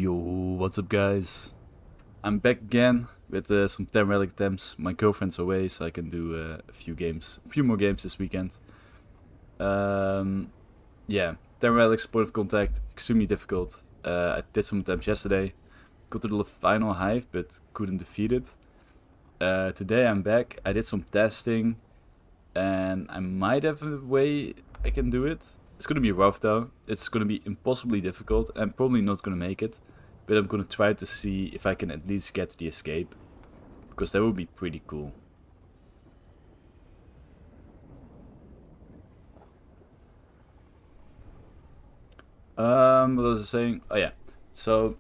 Yo, what's up guys? I'm back again with some 10 relic attempts. My girlfriend's away, so I can do a few more games this weekend. Yeah, 10 relics, point of contact, extremely difficult. I did some attempts yesterday, got to the final hive, but couldn't defeat it. Today I'm back, I did some testing, and I might have a way I can do it. It's gonna be rough though, it's gonna be impossibly difficult, I'm probably not gonna make it. But I'm gonna try to see if I can at least get to the escape, because that would be pretty cool. What was I saying? Oh yeah, so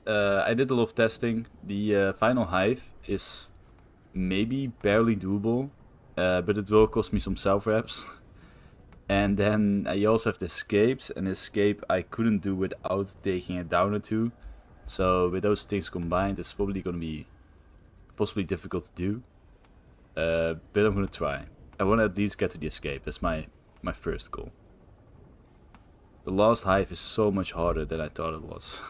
I did a lot of testing. The final hive is maybe barely doable, but it will cost me some self-reps. And then you also have the escapes, and escape I couldn't do without taking it down or two. So with those things combined, it's probably gonna be possibly difficult to do. But I'm gonna try. I wanna at least get to the escape. That's my first goal. The last hive is so much harder than I thought it was.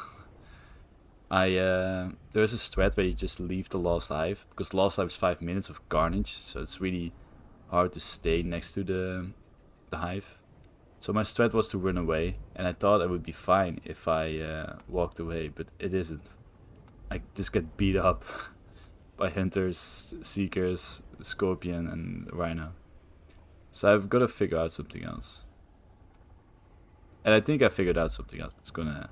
There's a strat where you just leave the last hive, because the last hive is 5 minutes of carnage, so it's really hard to stay next to the hive. So my strat was to run away, and I thought I would be fine if I walked away, but it isn't. I just get beat up by hunters, seekers, scorpion, and rhino. So I've got to figure out something else. And I think I figured out something else. It's gonna...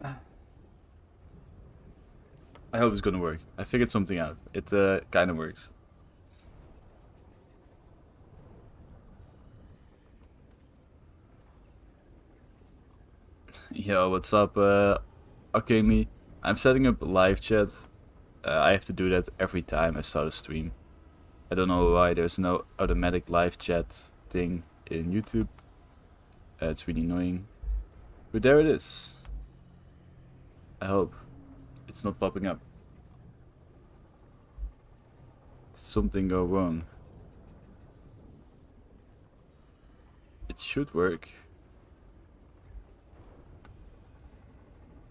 I hope it's gonna work. I figured something out. It kind of works. Yo, what's up, Akemi? I'm setting up live chat. I have to do that every time I start a stream. I don't know why there's no automatic live chat thing in YouTube. It's really annoying. But there it is. I hope it's not popping up. Did something go wrong? It should work.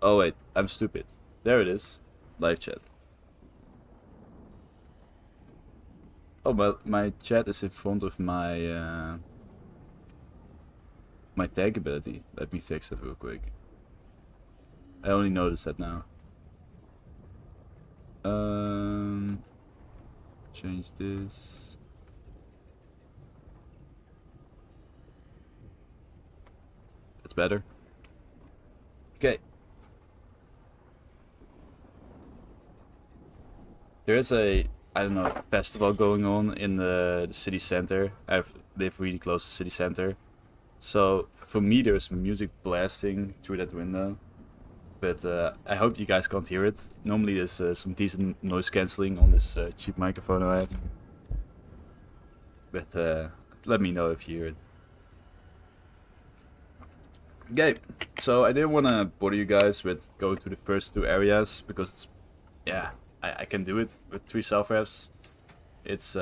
Oh wait, I'm stupid. There it is. Live chat. Oh, my chat is in front of my my tag ability. Let me fix that real quick. I only noticed that now. Change this. That's better. Okay. There is a, I don't know, festival going on in the city center. I live really close to city center. So for me there's music blasting through that window. But I hope you guys can't hear it. Normally there's some decent noise cancelling on this cheap microphone I have. But let me know if you hear it. Okay, so I didn't want to bother you guys with going to the first two areas, because it's, yeah, I can do it with 3 self-reps. It's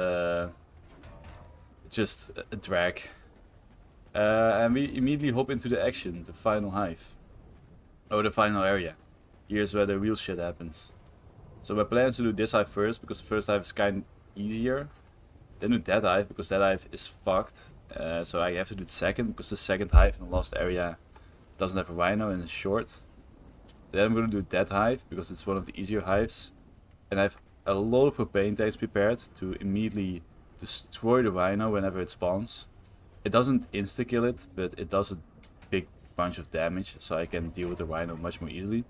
just a drag. And we immediately hop into the action, the final hive. Oh, the final area. Here's where the real shit happens. So my plan is to do this hive first, because the first hive is kind of easier. Then do that hive, because that hive is fucked. So I have to do the second, because the second hive in the last area doesn't have a rhino and is short. Then I'm gonna do that hive, because it's one of the easier hives. And I have a lot of propane tanks prepared to immediately destroy the rhino whenever it spawns. It doesn't insta-kill it, but it does a big bunch of damage, so I can deal with the rhino much more easily.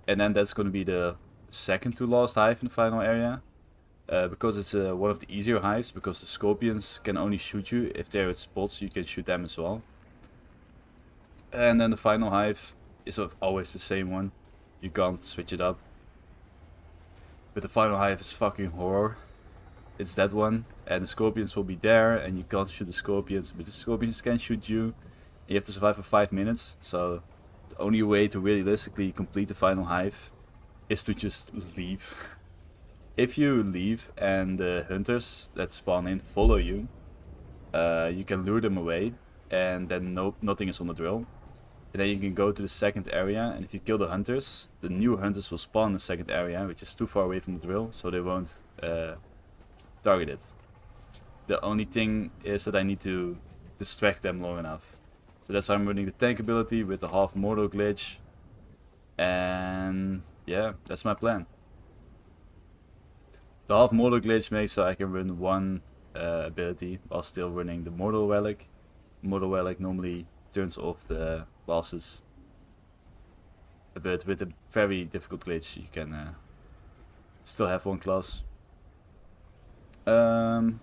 And then that's going to be the second to last hive in the final area. Because it's one of the easier hives, because the scorpions can only shoot you if they're at spots, you can shoot them as well. And then the final hive is always the same one. You can't switch it up. But the final hive is fucking horror. It's that one, and the scorpions will be there, and you can't shoot the scorpions, but the scorpions can shoot you. You have to survive for 5 minutes, so the only way to realistically complete the final hive is to just leave. If you leave and the hunters that spawn in follow you, you can lure them away, and then nothing is on the drill. And then you can go to the second area, and if you kill the hunters, the new hunters will spawn in the second area, which is too far away from the drill, so they won't target it. The only thing is that I need to distract them long enough. So that's why I'm running the tank ability with the half mortal glitch. And yeah, that's my plan. The half mortal glitch makes so I can run one ability while still running the mortal relic. Mortal relic normally turns off the bosses. But with a very difficult glitch you can still have one class. I'm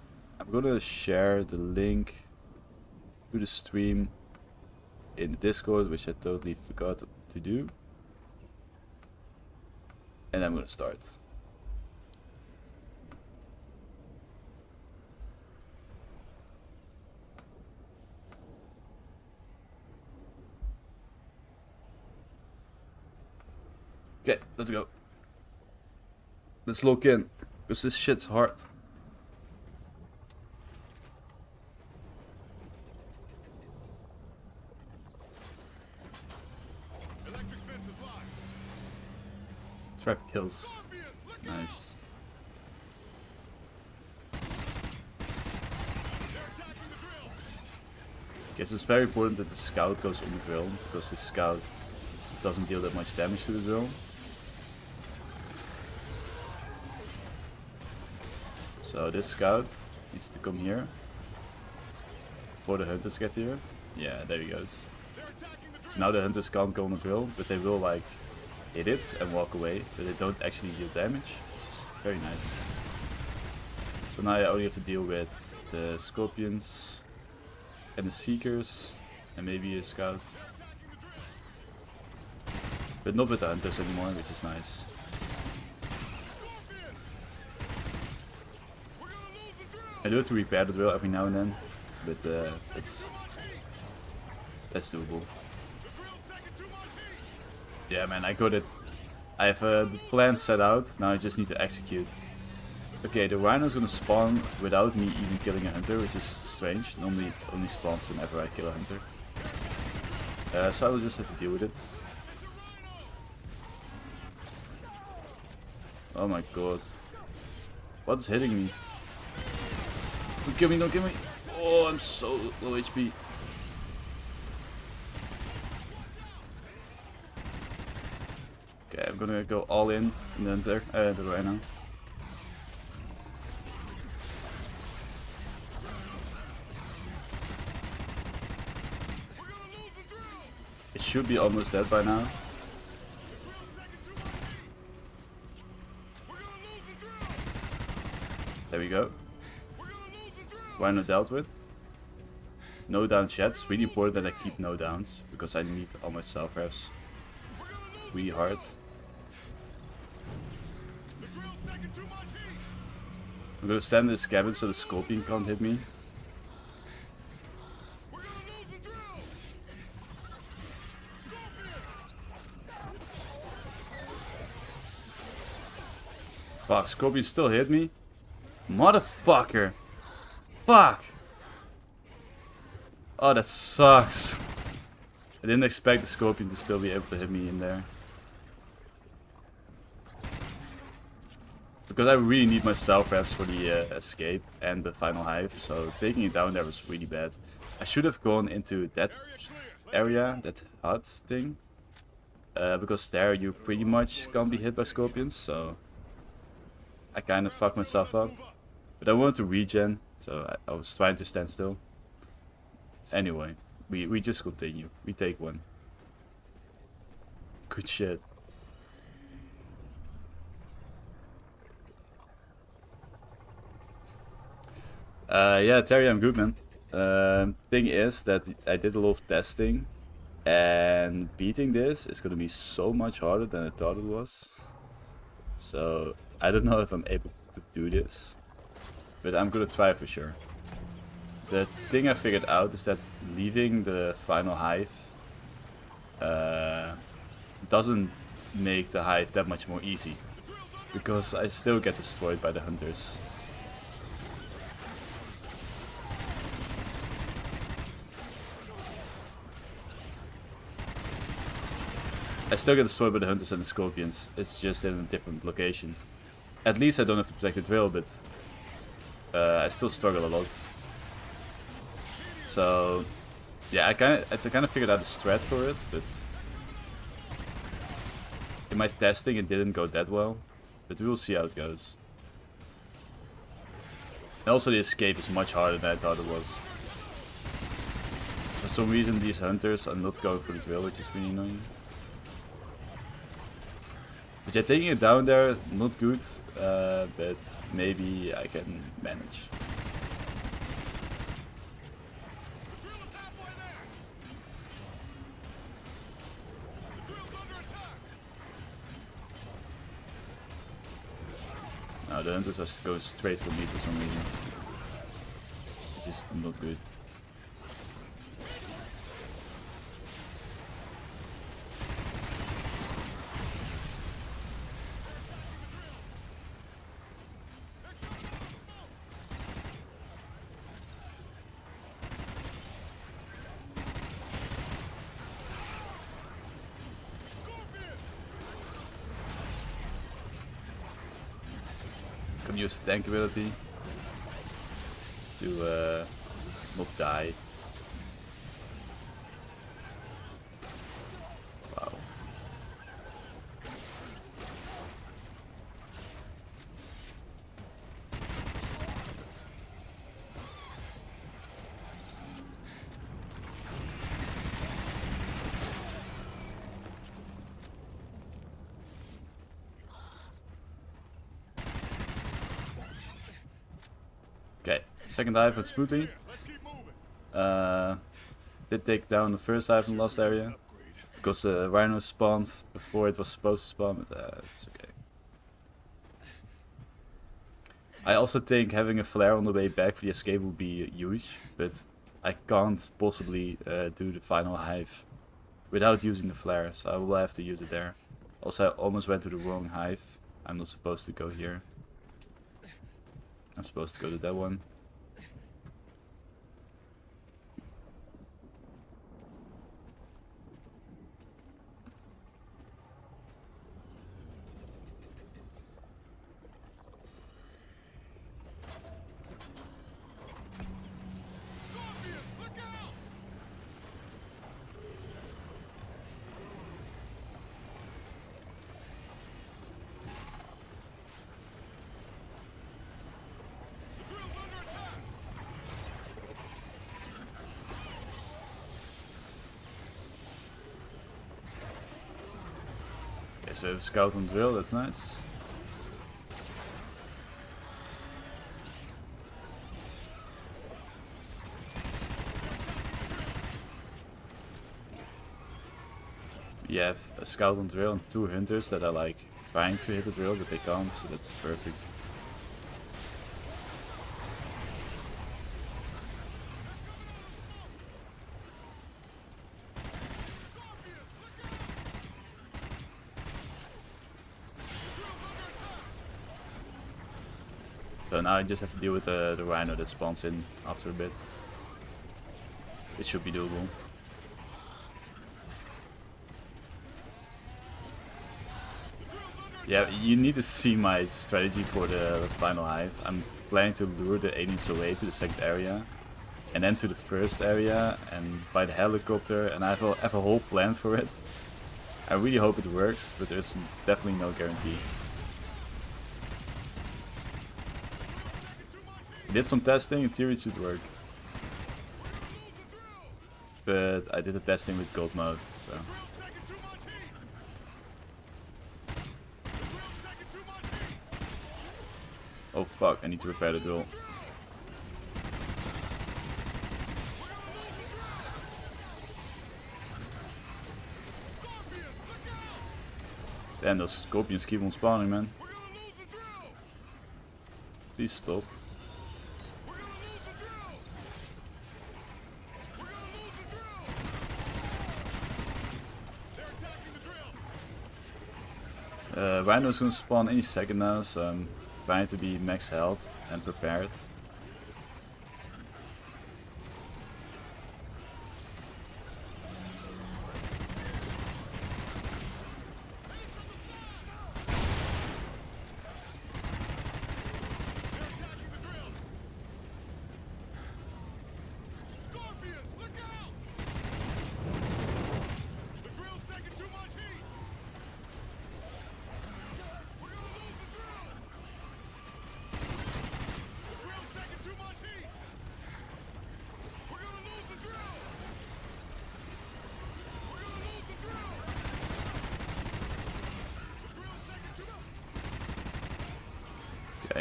gonna share the link to the stream in the Discord, which I totally forgot to do. And I'm gonna start. Okay, let's go. Let's lock in, because this shit's hard. Trap kills. Nice. Okay, so it's very important that the scout goes on the drill, because the scout doesn't deal that much damage to the drill. So this scout needs to come here before the hunters get here. Yeah, there he goes. So now the hunters can't go on the drill, but they will like hit it and walk away, but they don't actually deal damage, which is very nice. So now I only have to deal with the scorpions and the seekers and maybe a scout. But not with the hunters anymore, which is nice. I do have to repair the drill every now and then, but that's doable. Yeah man, I got it. I have the plan set out, now I just need to execute. Okay, the rhino's gonna spawn without me even killing a hunter, which is strange. Normally it only spawns whenever I kill a hunter. So I will just have to deal with it. Oh my god. What is hitting me? Don't kill me, don't kill me! Oh, I'm so low HP. Okay, I'm gonna go all in the hunter, the rhino. It should be almost dead by now. There we go. Rhino dealt with. No downs yet. It's really important that I keep no downs, because I need all my self-refs really hard. I'm gonna stand in this cabin so the scorpion can't hit me. Fuck, scorpion still hit me? Motherfucker! Fuck! Oh, that sucks. I didn't expect the scorpion to still be able to hit me in there. Because I really need my self-refs for the escape and the final hive, so taking it down there was really bad. I should have gone into that area, that hut thing. Because there you pretty much can't be hit by scorpions, so I kind of fucked myself up. But I wanted to regen, so I was trying to stand still. Anyway, we just continue. We take one. Good shit. Yeah, Terry, I'm good, man. Thing is that I did a lot of testing, and beating this is gonna be so much harder than I thought it was. So I don't know if I'm able to do this, but I'm gonna try for sure. The thing I figured out is that leaving the final hive doesn't make the hive that much more easy, because I still get destroyed by the hunters. I still get destroyed by the hunters and the scorpions. It's just in a different location. At least I don't have to protect the drill, but I still struggle a lot. So yeah, I kind of figured out a strat for it, but in my testing it didn't go that well. But we will see how it goes. And also the escape is much harder than I thought it was. For some reason these hunters are not going for the drill, which is really annoying. But yeah, taking it down there, not good, but maybe I can manage. No, the hunters are going straight for me for some reason. Which is not good. Can use the tank ability to not die. Wow. Okay, second dive went smoothly. Did take down the first dive in the last area because the rhino spawned before it was supposed to spawn, but it's okay. I also think having a flare on the way back for the escape would be huge, but I can't possibly do the final hive without using the flare, so I will have to use it there. Also, I almost went to the wrong hive. I'm not supposed to go here. I'm supposed to go to that one. Okay, so scout on drill, that's nice. We have a scout on drill and 2 hunters that are like trying to hit the drill, but they can't, so that's perfect. So now I just have to deal with the rhino that spawns in after a bit. It should be doable. Yeah, you need to see my strategy for the final hive. I'm planning to lure the aliens away to the second area and then to the first area and by the helicopter, and I have a whole plan for it. I really hope it works, but there's definitely no guarantee. Did some testing, in theory it should work. But I did the testing with gold mode, so. Oh fuck, I need to repair the drill. Damn, those scorpions keep on spawning, man. Please stop. Rhino's gonna spawn any second now, so I'm trying to be max health and prepared.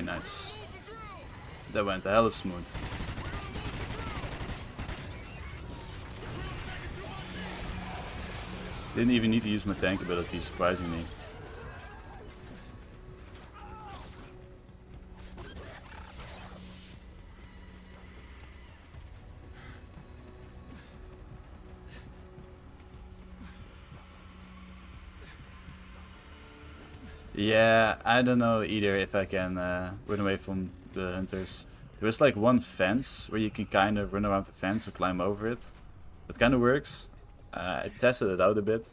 Okay, nice. That went hella smooth. Didn't even need to use my tank ability, surprisingly. Yeah, I don't know either if I can run away from the hunters. There's like one fence where you can kind of run around the fence or climb over it. That kind of works. I tested it out a bit.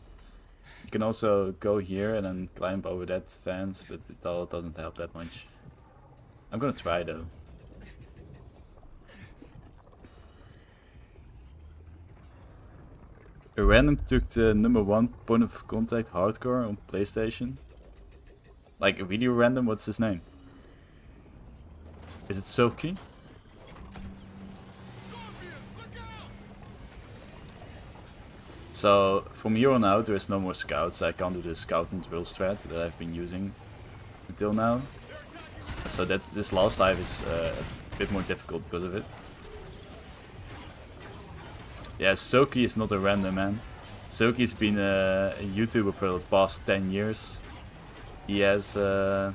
You can also go here and then climb over that fence, but it all doesn't help that much. I'm gonna try though. A random took the #1 point of contact hardcore on PlayStation. Like, really random? What's his name? Is it Soki? So, from here on out, there is no more scouts. I can't do the scout and drill strat that I've been using until now. So that this last dive is a bit more difficult because of it. Yeah, Soki is not a random, man. Soki's been a YouTuber for the past 10 years. He has a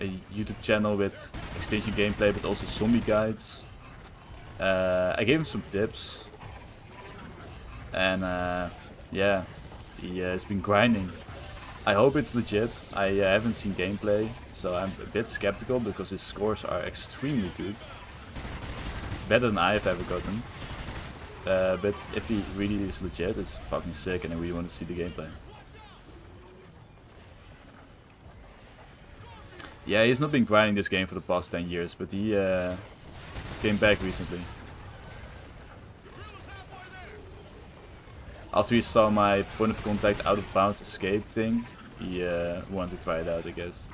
YouTube channel with Extinction gameplay, but also zombie guides. I gave him some tips. And yeah, he has been grinding. I hope it's legit. I haven't seen gameplay, so I'm a bit skeptical because his scores are extremely good. Better than I've ever gotten. But if he really is legit, it's fucking sick and I really want to see the gameplay. Yeah, he's not been grinding this game for the past 10 years, but he came back recently. After he saw my point of contact out of bounds escape thing, he wanted to try it out, I guess.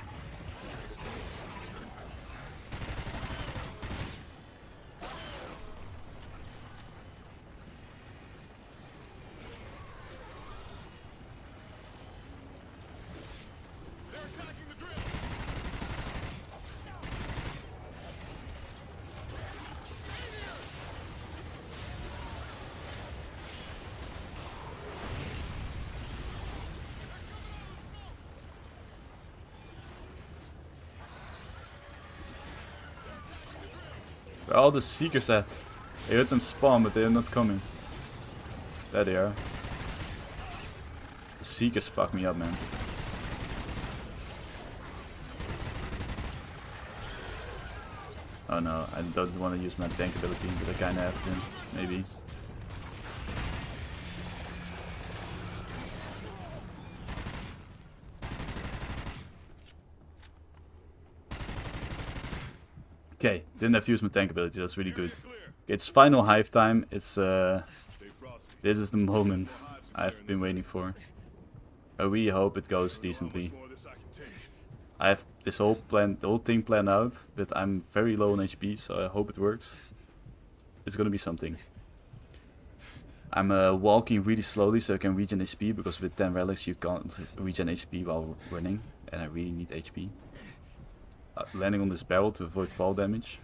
Where are all the seekers at? I heard them spawn, but they are not coming. There they are. The seekers fuck me up, man. Oh no, I don't want to use my tank ability, but I kinda have to, maybe. Okay, didn't have to use my tank ability, that's really good. Okay, it's final hive time, it's this is the moment I've been waiting for. I really hope it goes decently. I have this whole plan, the whole thing planned out, but I'm very low on HP, so I hope it works. It's gonna be something. I'm walking really slowly so I can regen HP, because with 10 relics you can't regen HP while running, and I really need HP. Landing on this barrel to avoid fall damage.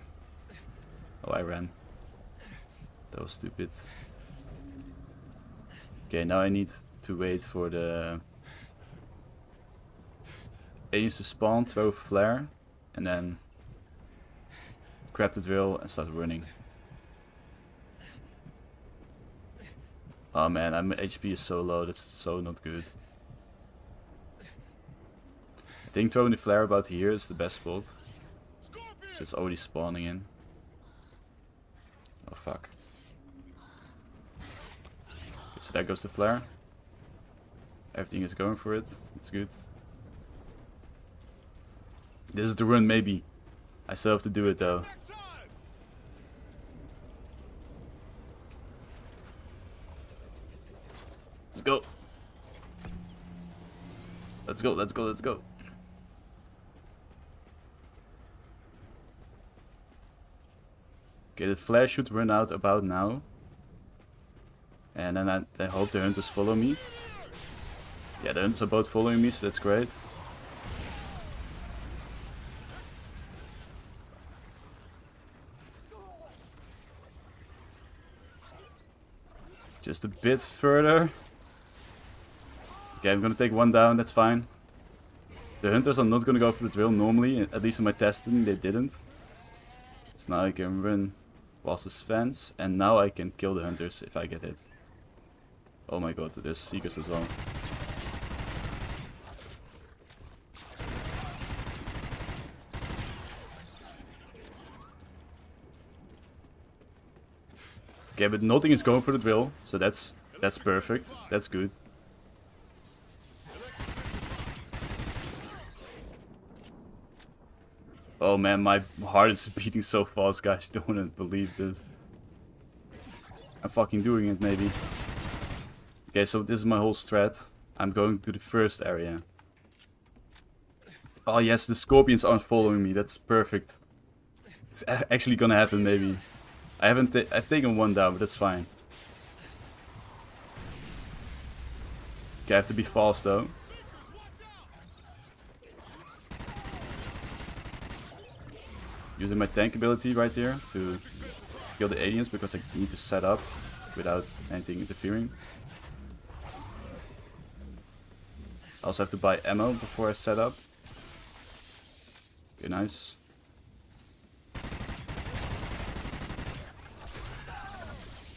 Oh, I ran. That was stupid. Okay, now I need to wait for the aliens to spawn, throw a flare, and then grab the drill and start running. Oh man, my HP is so low, that's so not good. I think throwing the flare about here is the best spot. So it's already spawning in. Oh fuck. Okay, so there goes the flare. Everything is going for it, it's good. This is the run maybe. I still have to do it though. Let's go. Let's go, let's go, let's go. Okay, the flare should run out about now. And then I hope the hunters follow me. Yeah, the hunters are both following me, so that's great. Just a bit further. Okay, I'm gonna take one down, that's fine. The hunters are not gonna go for the drill normally, at least in my testing they didn't. So now I can run past this fence, and now I can kill the hunters if I get hit. Oh my god, there's seekers as well. Okay, but nothing is going for the drill, so that's perfect. That's good. Oh man, my heart is beating so fast, guys. Don't wanna believe this. I'm fucking doing it, maybe. Okay, so this is my whole strat. I'm going to the first area. Oh yes, the scorpions aren't following me. That's perfect. It's actually gonna happen, maybe. I've taken one down, but that's fine. Okay, I have to be fast though. Using my tank ability right here to kill the aliens because I need to set up without anything interfering. I also have to buy ammo before I set up. Okay, nice.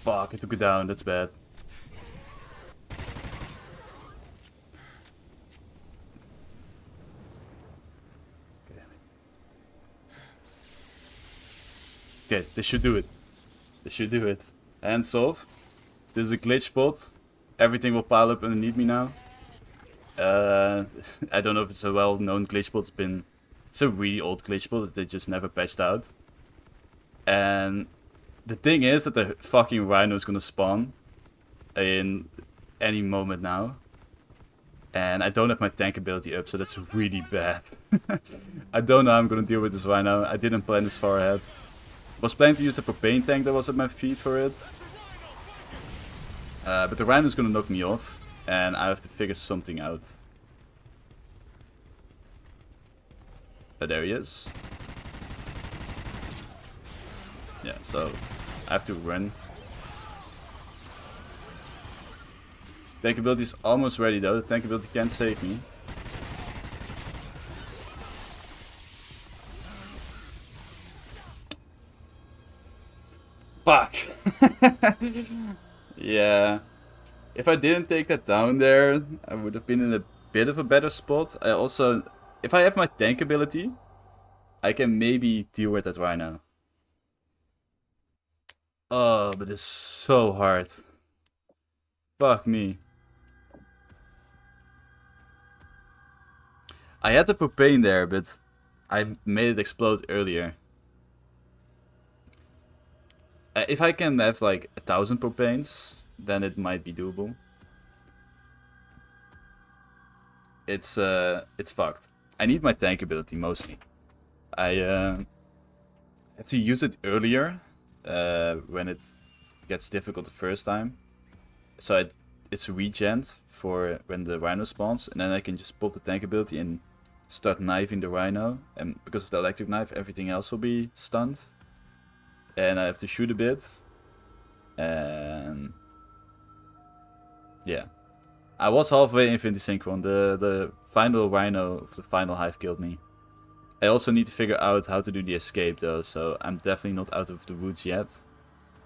Fuck, I took it down, that's bad. Okay, this should do it. This should do it. Hands off. This is a glitch spot. Everything will pile up underneath me now. I don't know if it's a well-known glitch spot. It's a really old glitch spot that they just never patched out. And the thing is that the fucking rhino is gonna spawn in any moment now. And I don't have my tank ability up, so that's really bad. I don't know how I'm gonna deal with this rhino. I didn't plan this far ahead. Was planning to use the propane tank that was at my feet for it. But the rhino is gonna knock me off. And I have to figure something out. But there he is. Yeah, so I have to run. Tank ability is almost ready though. The tank ability can save me. Fuck! Yeah. If I didn't take that down there, I would have been in a bit of a better spot. I also... If I have my tank ability, I can maybe deal with that rhino. Oh, but it's so hard. Fuck me. I had the propane there, but I made it explode earlier. If I can have like 1,000 propanes, then it might be doable. It's fucked. I need my tank ability mostly. I have to use it earlier when it gets difficult the first time. So it's regen for when the rhino spawns, and then I can just pop the tank ability and start knifing the rhino. And because of the electric knife, everything else will be stunned. And I have to shoot a bit. And yeah. I was halfway Infinity Synchron. The final rhino of the final hive killed me. I also need to figure out how to do the escape though, so I'm definitely not out of the woods yet.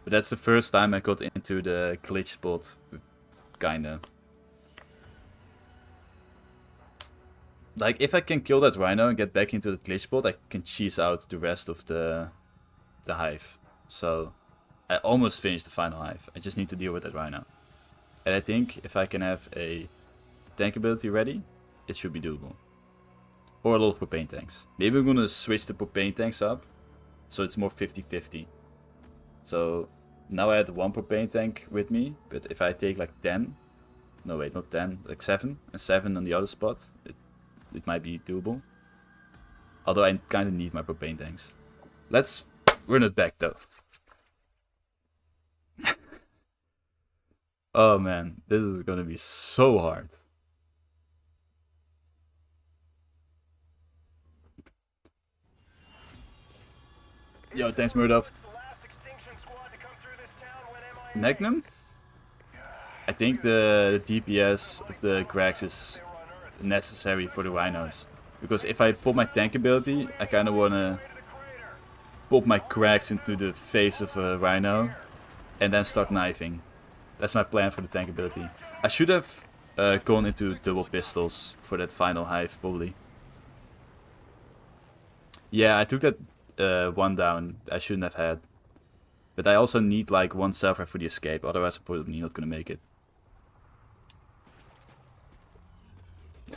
But that's the first time I got into the glitch spot, kinda. Like, if I can kill that rhino and get back into the glitch spot, I can cheese out the rest of the hive. So, I almost finished the final hive. I just need to deal with that rhino. And I think if I can have a tank ability ready, it should be doable. Or a lot of propane tanks. Maybe I'm gonna switch the propane tanks up, so it's more 50-50. So, now I had one propane tank with me, but if I take like 10, no wait, not 10, like 7, and 7 on the other spot, it might be doable. Although I kinda need my propane tanks. Let's run it back though. Oh man, this is gonna be so hard. Yo, thanks Murdoch. Magnum? I think the DPS of the Grax is necessary for the Rhinos. Because if I pop my tank ability, I kind of want to pop my Grax into the face of a Rhino and then start knifing. That's my plan for the tank ability. I should have gone into double pistols for that final hive, probably. Yeah, I took that one down. I shouldn't have had. But I also need like one self-rev for the escape, otherwise I'm probably not going to make it.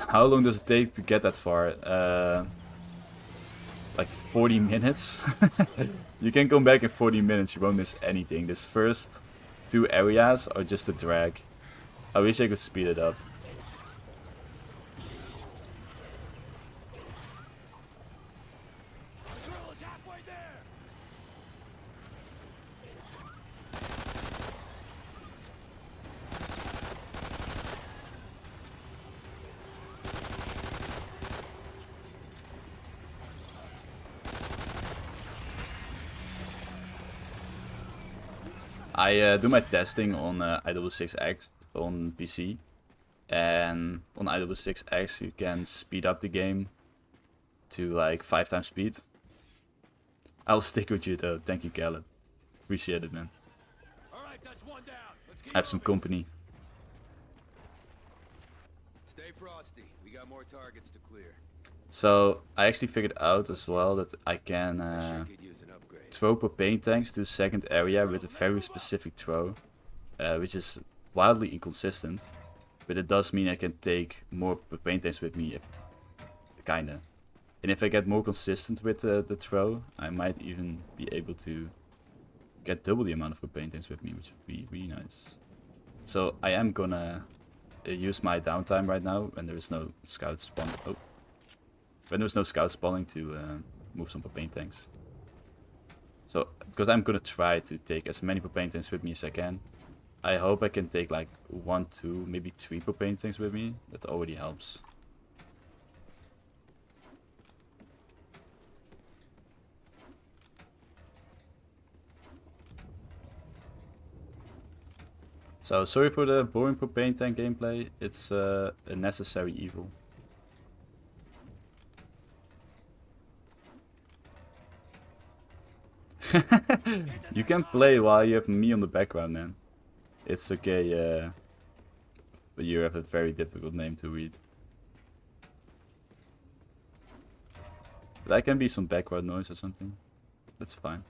How long does it take to get that far? Like 40 minutes? You can come back in 40 minutes, you won't miss anything. This first 2 areas are just a drag. I wish I could speed it up. I do my testing on IW6X on PC, and on IW6X you can speed up the game to like 5 times speed. I'll stick with you though, thank you Caleb. Appreciate it, man. I have some company. Stay frosty. We got more targets to clear. So I actually figured out as well that I can throw propane tanks to a second area with a very specific throw, which is wildly inconsistent, but it does mean I can take more propane tanks with me, kinda. And if I get more consistent with the throw, I might even be able to get double the amount of propane tanks with me, which would be really nice. So I am gonna use my downtime right now when there is no scout spawn. Oh. When there's no scout spawning to move some propane tanks. So, because I'm gonna try to take as many propane tanks with me as I can. I hope I can take like 1, 2, maybe 3 propane tanks with me. That already helps. So, sorry for the boring propane tank gameplay. It's a necessary evil. You can play while you have me on the background, man. It's okay, but you have a very difficult name to read. But I can be some background noise or something. That's fine.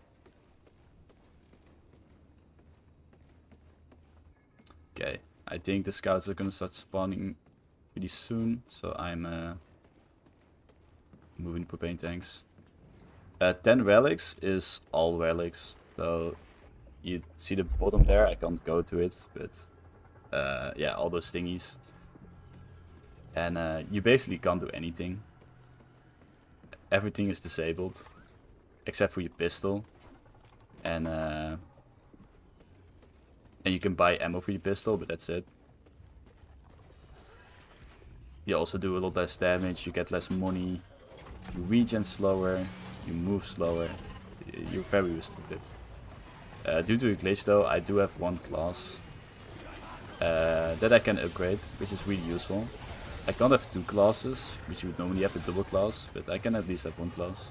Okay, I think the scouts are gonna start spawning pretty soon, so I'm moving propane tanks. 10 relics is all relics, so you see the bottom there, I can't go to it, but yeah, all those thingies. And you basically can't do anything. Everything is disabled, except for your pistol. And you can buy ammo for your pistol, but that's it. You also do a lot less damage, you get less money, you regen slower. You move slower. You're very restricted. Due to a glitch though, I do have 1 class that I can upgrade, which is really useful. I can't have 2 classes, which you would normally have a double class, but I can at least have 1 class.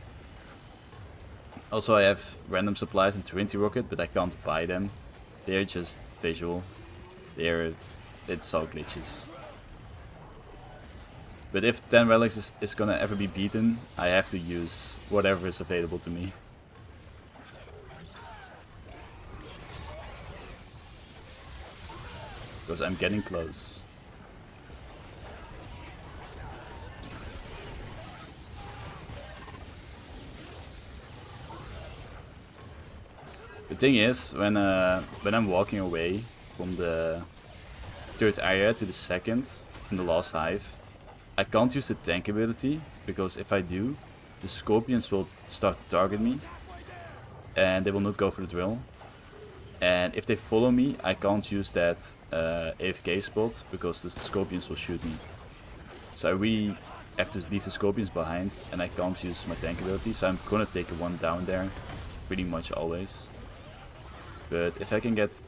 Also I have random supplies and Trinity Rocket, but I can't buy them. They're just visual. It's all glitches. But if 10 relics is gonna ever be beaten, I have to use whatever is available to me. Because I'm getting close. The thing is, when I'm walking away from the 3rd area to the 2nd, in the last hive, I can't use the tank ability, because if I do, the scorpions will start to target me, and they will not go for the drill. And if they follow me, I can't use that AFK spot, because the scorpions will shoot me. So I really have to leave the scorpions behind, and I can't use my tank ability, so I'm gonna take a 1 down there, pretty much always. But if I can get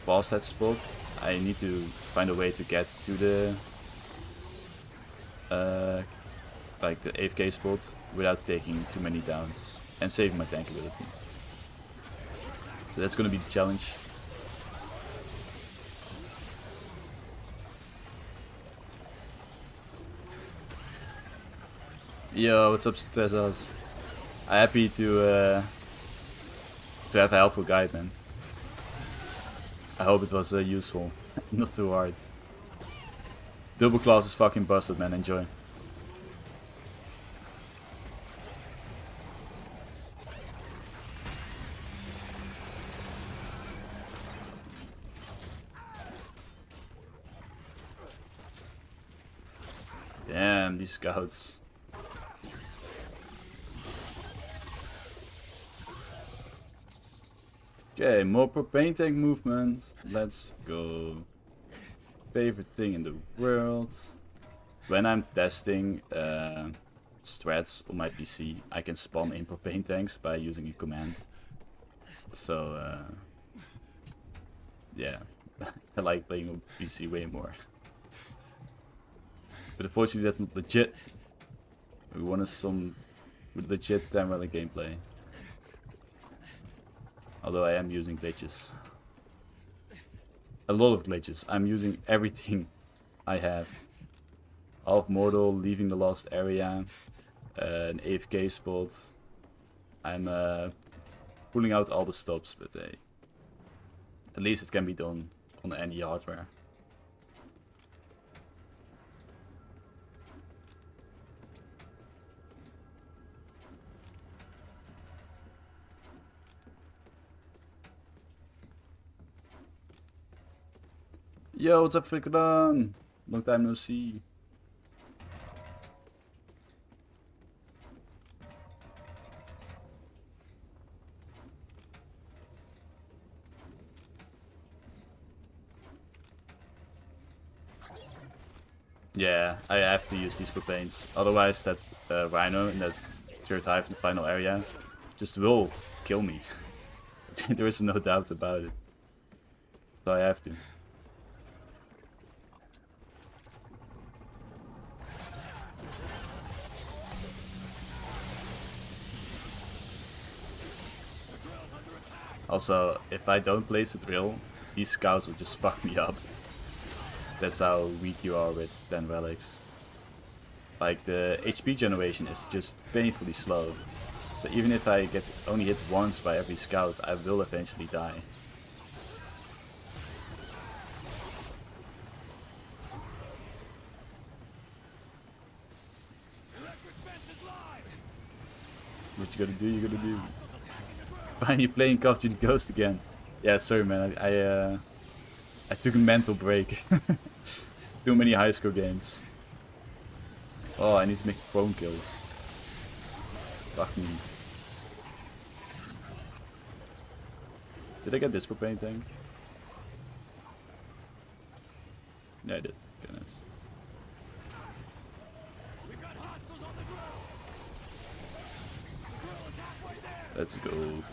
past that spot, I need to find a way to get to the like the AFK spot without taking too many downs and saving my tank ability. So that's gonna be the challenge. Yo, what's up, Stressas? I'm happy to have a helpful guide, man. I hope it was useful, not too hard. Double class is fucking busted, man. Enjoy. Damn, these scouts. Okay, more propane tank movement. Let's go. Favorite thing in the world. When I'm testing strats on my PC, I can spawn in propane tanks by using a command. So, yeah, I like playing on PC way more. But unfortunately that's not legit. We wanted some legit 10 relic gameplay. Although I am using glitches. A lot of glitches. I'm using everything I have. Half mortal, leaving the lost area, an AFK spot. I'm pulling out all the stops, but at least it can be done on any hardware. Yo, what's up, Frikkedan? Long time no see. Yeah, I have to use these propanes. Otherwise that Rhino in that third hive in the final area just will kill me. There is no doubt about it. So I have to. Also, if I don't place the drill, these scouts will just fuck me up. That's how weak you are with 10 relics. Like, the HP generation is just painfully slow. So even if I get only hit once by every scout, I will eventually die. What you gotta do, you gotta do. Finally playing Call of Duty Ghost again. Yeah, sorry man, I took a mental break. Too many high score games. Oh, I need to make phone kills. Fuck me. Did I get this propane tank? Yeah, I did. Goodness. Let's go.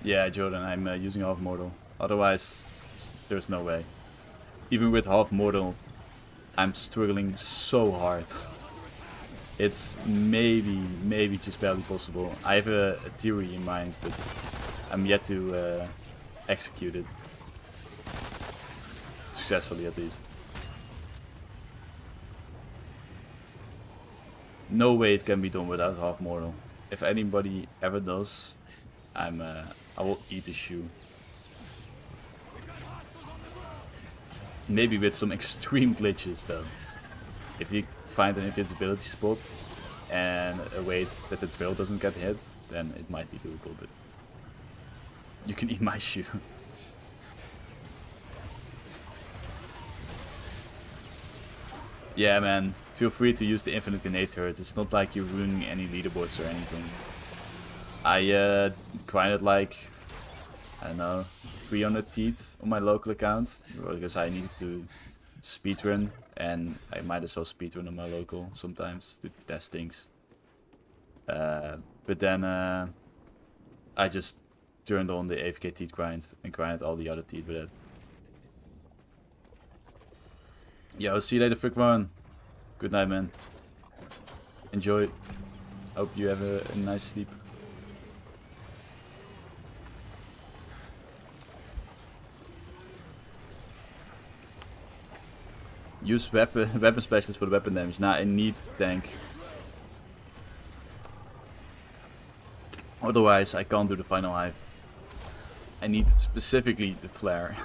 Yeah, Jordan, I'm using half mortal. Otherwise, there's no way. Even with half mortal, I'm struggling so hard. It's maybe just barely possible. I have a theory in mind, but I'm yet to execute it. Successfully, at least. No way it can be done without half mortal. If anybody ever does, I will eat a shoe. Maybe with some extreme glitches though. If you find an invisibility spot and a way that the drill doesn't get hit, then it might be doable, but you can eat my shoe. Yeah man, feel free to use the infinite grenade turret. It's not like you're ruining any leaderboards or anything. I grinded like, I don't know, 300 teeth on my local account because I needed to speedrun, and I might as well speedrun on my local sometimes to test things. But then I just turned on the AFK teeth grind and grinded all the other teeth with it. Yo, see you later, Frick One. Good night, man. Enjoy. Hope you have a nice sleep. Use weapon specialist for the weapon damage. Nah, I need tank. Otherwise, I can't do the final hive. I need specifically the flare.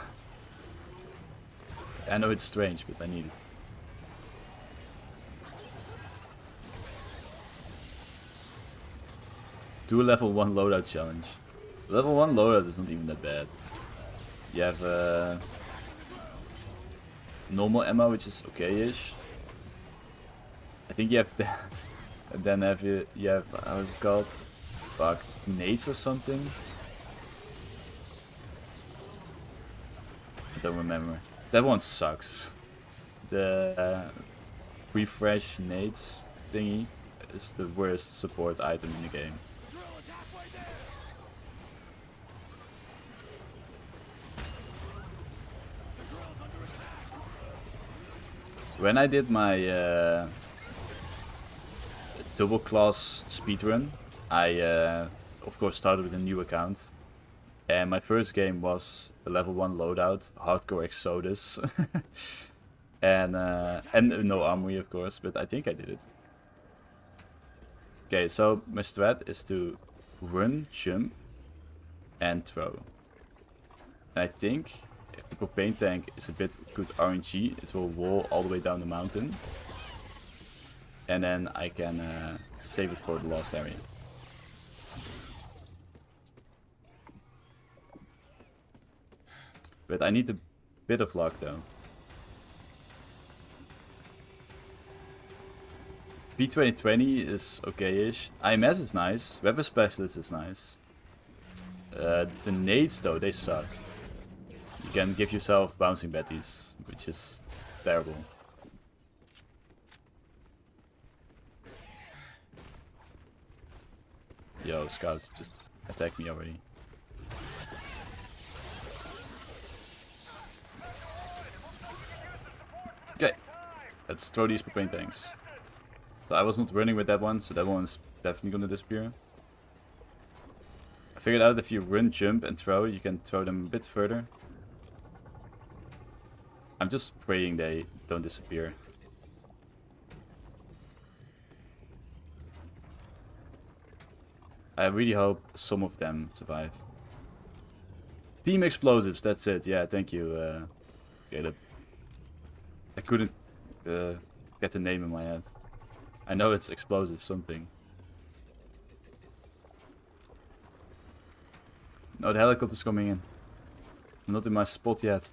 I know it's strange, but I need it. Do a level 1 loadout challenge. Level 1 loadout is not even that bad. You have normal ammo, which is okay-ish. I think you have that. And then you have, how's it called? Fuck, nades or something? I don't remember. That one sucks. The refresh nades thingy is the worst support item in the game. When I did my double class speedrun, I of course started with a new account. And my first game was a level 1 loadout, hardcore Exodus. and no armory of course, but I think I did it. Okay, so my strat is to run, jump, and throw. And I think if the propane tank is a bit good RNG, it will wall all the way down the mountain. And then I can save it for the last area. But I need a bit of luck though. P2020 is okay-ish. IMS is nice. Weapon Specialist is nice. The nades though, they suck. You can give yourself bouncing betties, which is terrible. Yo, scouts, just attack me already. Okay, let's throw these propane tanks. So I was not running with that one, so that one's definitely gonna disappear. I figured out if you run, jump, and throw, you can throw them a bit further. I'm just praying they don't disappear. I really hope some of them survive. Team Explosives, that's it. Yeah, thank you, Caleb. I couldn't get the name in my head. I know it's Explosive something. No, the helicopter's coming in. I'm not in my spot yet.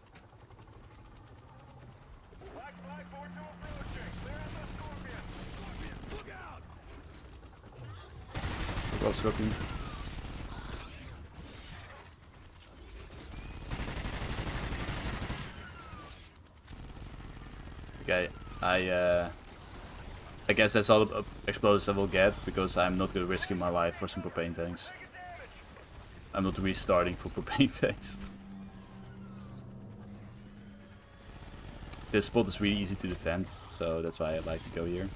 Go, Scorpion. Okay, I guess that's all the explosives I will get, because I'm not gonna risk my life for some propane tanks. I'm not restarting for propane tanks. This spot is really easy to defend, so that's why I like to go here.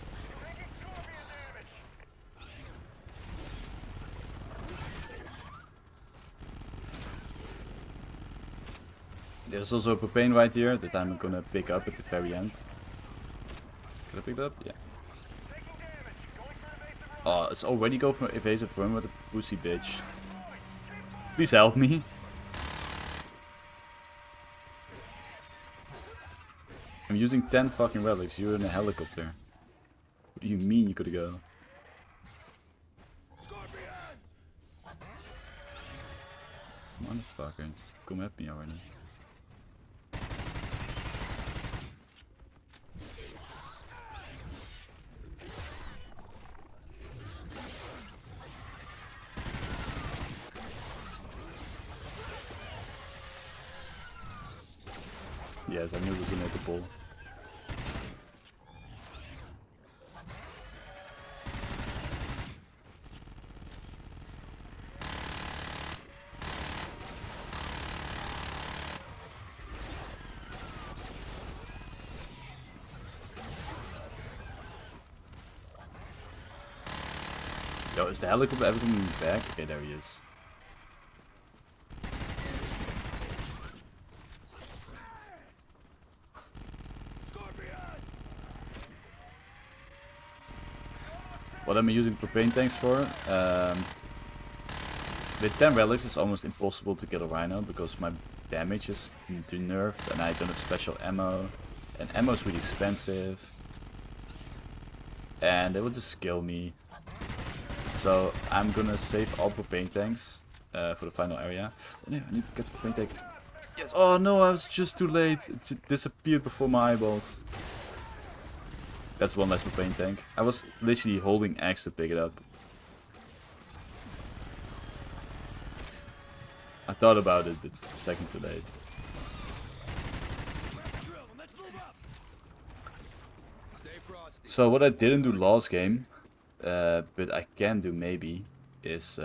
There's also a propane right here that I'm gonna pick up at the very end. Can I pick it up? Yeah. Oh, it's already go for evasive run with a pussy bitch. Please help me. I'm using 10 fucking relics. You're in a helicopter. What do you mean you could go? Motherfucker, just come at me already. Yes, I knew it was gonna hit the ball. Yo, is the helicopter ever coming back? Okay, there he is. What am I using propane tanks for? With 10 relics it's almost impossible to kill a rhino because my damage is too nerfed and I don't have special ammo. And ammo is really expensive. And they will just kill me. So I'm gonna save all propane tanks for the final area. Oh no, I need to get the propane tank. Yes. Oh no, I was just too late. It just disappeared before my eyeballs. That's one less propane tank. I was literally holding X to pick it up. I thought about it, but it's a second too late. So what I didn't do last game, but I can do maybe, is...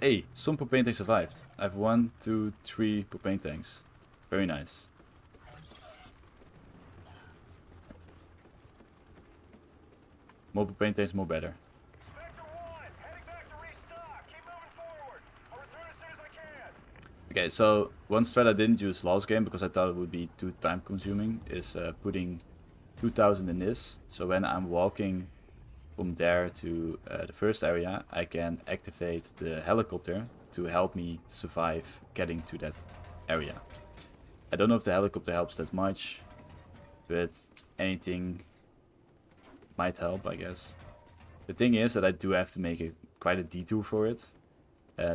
hey, some propane tanks survived. I have 1, 2, 3 propane tanks. Very nice. More propane tanks, more better. Okay, so one strat I didn't use last game because I thought it would be too time consuming is putting 2000 in this. So when I'm walking from there to the first area, I can activate the helicopter to help me survive getting to that area. I don't know if the helicopter helps that much, but anything might help, I guess. The thing is that I do have to make quite a detour for it,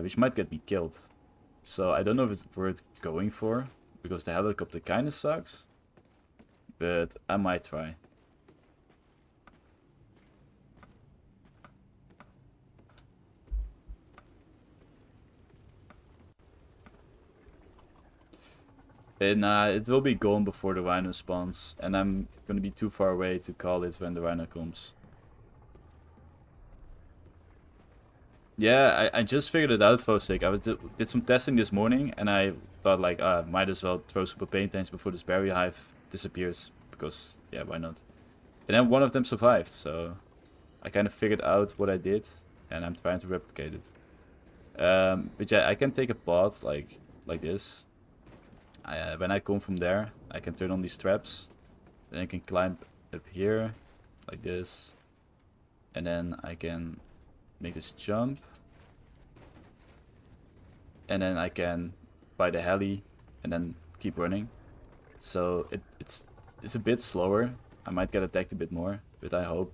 which might get me killed. So I don't know if it's worth going for, because the helicopter kinda sucks, but I might try. And it will be gone before the rhino spawns, and I'm gonna be too far away to call it when the rhino comes. Yeah, I just figured it out for a sec. I did some testing this morning, and I thought like, might as well throw super paint tanks before this berry hive disappears, because yeah, why not? And then one of them survived, so I kind of figured out what I did, and I'm trying to replicate it. But yeah, I can take a path like this. When I come from there, I can turn on these traps. Then I can climb up here, like this. And then I can make this jump. And then I can buy the heli and then keep running. So it's a bit slower. I might get attacked a bit more, but I hope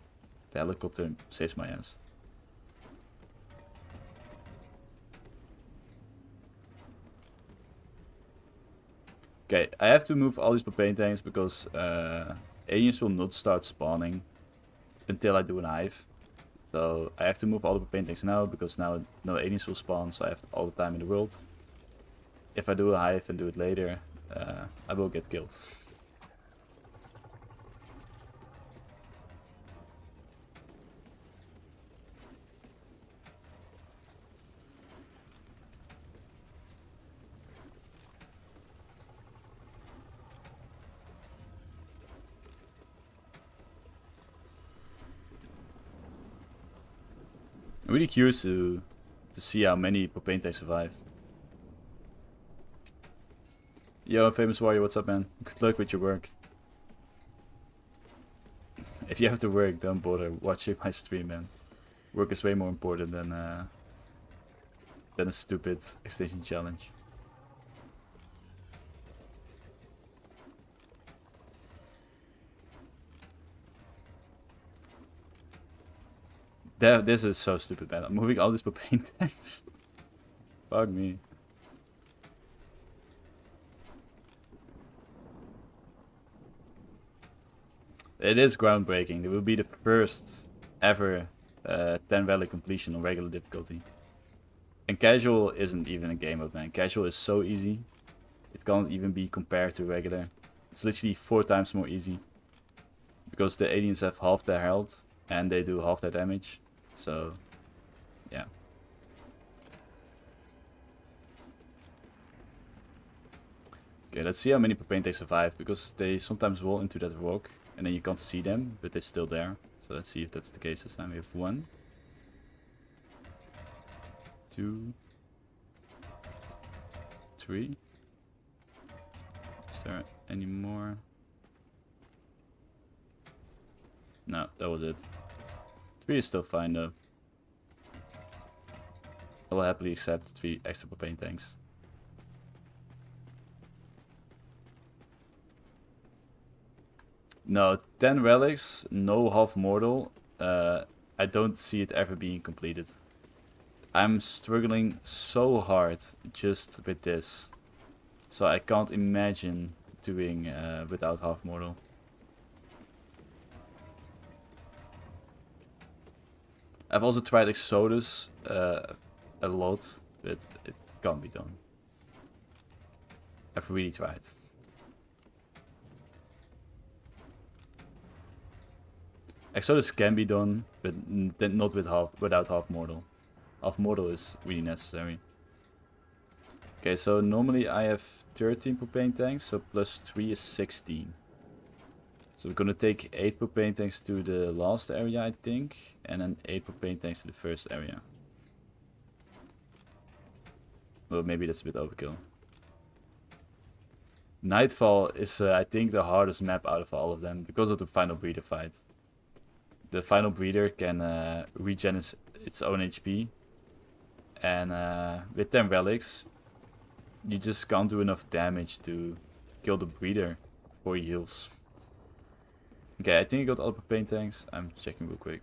the helicopter saves my ass. Okay, I have to move all these propane tanks because aliens will not start spawning until I do an hive. So I have to move all the propane tanks now because now no aliens will spawn, so I have all the time in the world. If I do a hive and do it later, I will get killed. I'm really curious to see how many propane tanks survived. Yo, Famous Warrior, what's up, man? Good luck with your work. If you have to work, don't bother watching my stream, man. Work is way more important than a stupid Extinction challenge. This is so stupid, man. I'm moving all these propane tanks. Fuck me. It is groundbreaking. It will be the first ever 10 relic completion on regular difficulty. And casual isn't even a game mode, man. Casual is so easy. It can't even be compared to regular. It's literally 4 times more easy. Because the aliens have half their health and they do half their damage. So, yeah. Okay, let's see how many propane tanks survive, because they sometimes roll into that rock and then you can't see them, but they're still there. So let's see if that's the case this time. We have 1, 2, 3. Is there any more? No, that was it. 3 is still fine though. I will happily accept 3 extra propane tanks. No, 10 relics, no half mortal. I don't see it ever being completed. I'm struggling so hard just with this. So I can't imagine doing without half mortal. I've also tried Exodus a lot, but it can't be done. I've really tried. Exodus can be done, but not without half mortal. Half mortal is really necessary. Okay, so normally I have 13 propane tanks, so plus 3 is 16. So we're gonna take 8 propane tanks to the last area, I think, and then 8 propane tanks to the first area. Well, maybe that's a bit overkill. Nightfall is, I think, the hardest map out of all of them because of the final breeder fight. The final breeder can regen its own HP, and with 10 relics, you just can't do enough damage to kill the breeder before he heals. Okay, I think I got all the propane tanks. I'm checking real quick.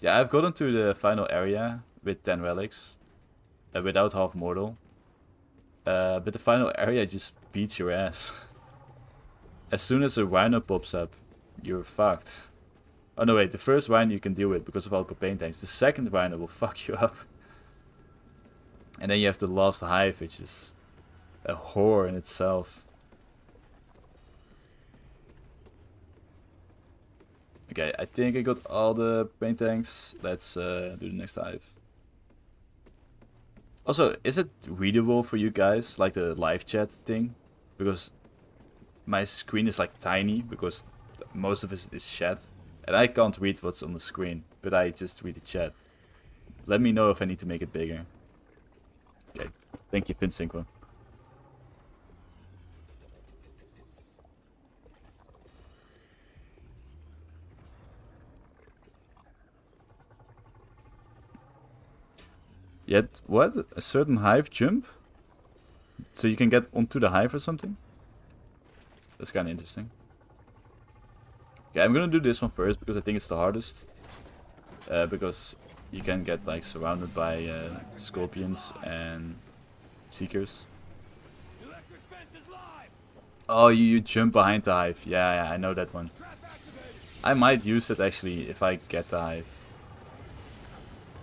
Yeah, I've gotten to the final area with 10 relics, without half mortal. But the final area just beats your ass. As soon as a rhino pops up, you're fucked. Oh no, wait, the first rhino you can deal with because of all the propane tanks. The second rhino will fuck you up. And then you have the last hive, which is a horror in itself. Okay, I think I got all the propane tanks. Let's do the next hive. Also, is it readable for you guys, like the live chat thing? Because my screen is like tiny, because most of it is chat. And I can't read what's on the screen, but I just read the chat. Let me know if I need to make it bigger. Okay, thank you, FinSynchro. Yet, what? A certain hive jump? So you can get onto the hive or something? That's kind of interesting. Okay, I'm gonna do this one first because I think it's the hardest. Because you can get like surrounded by scorpions and seekers. Oh, you jump behind the hive. Yeah, I know that one. I might use it actually if I get the hive.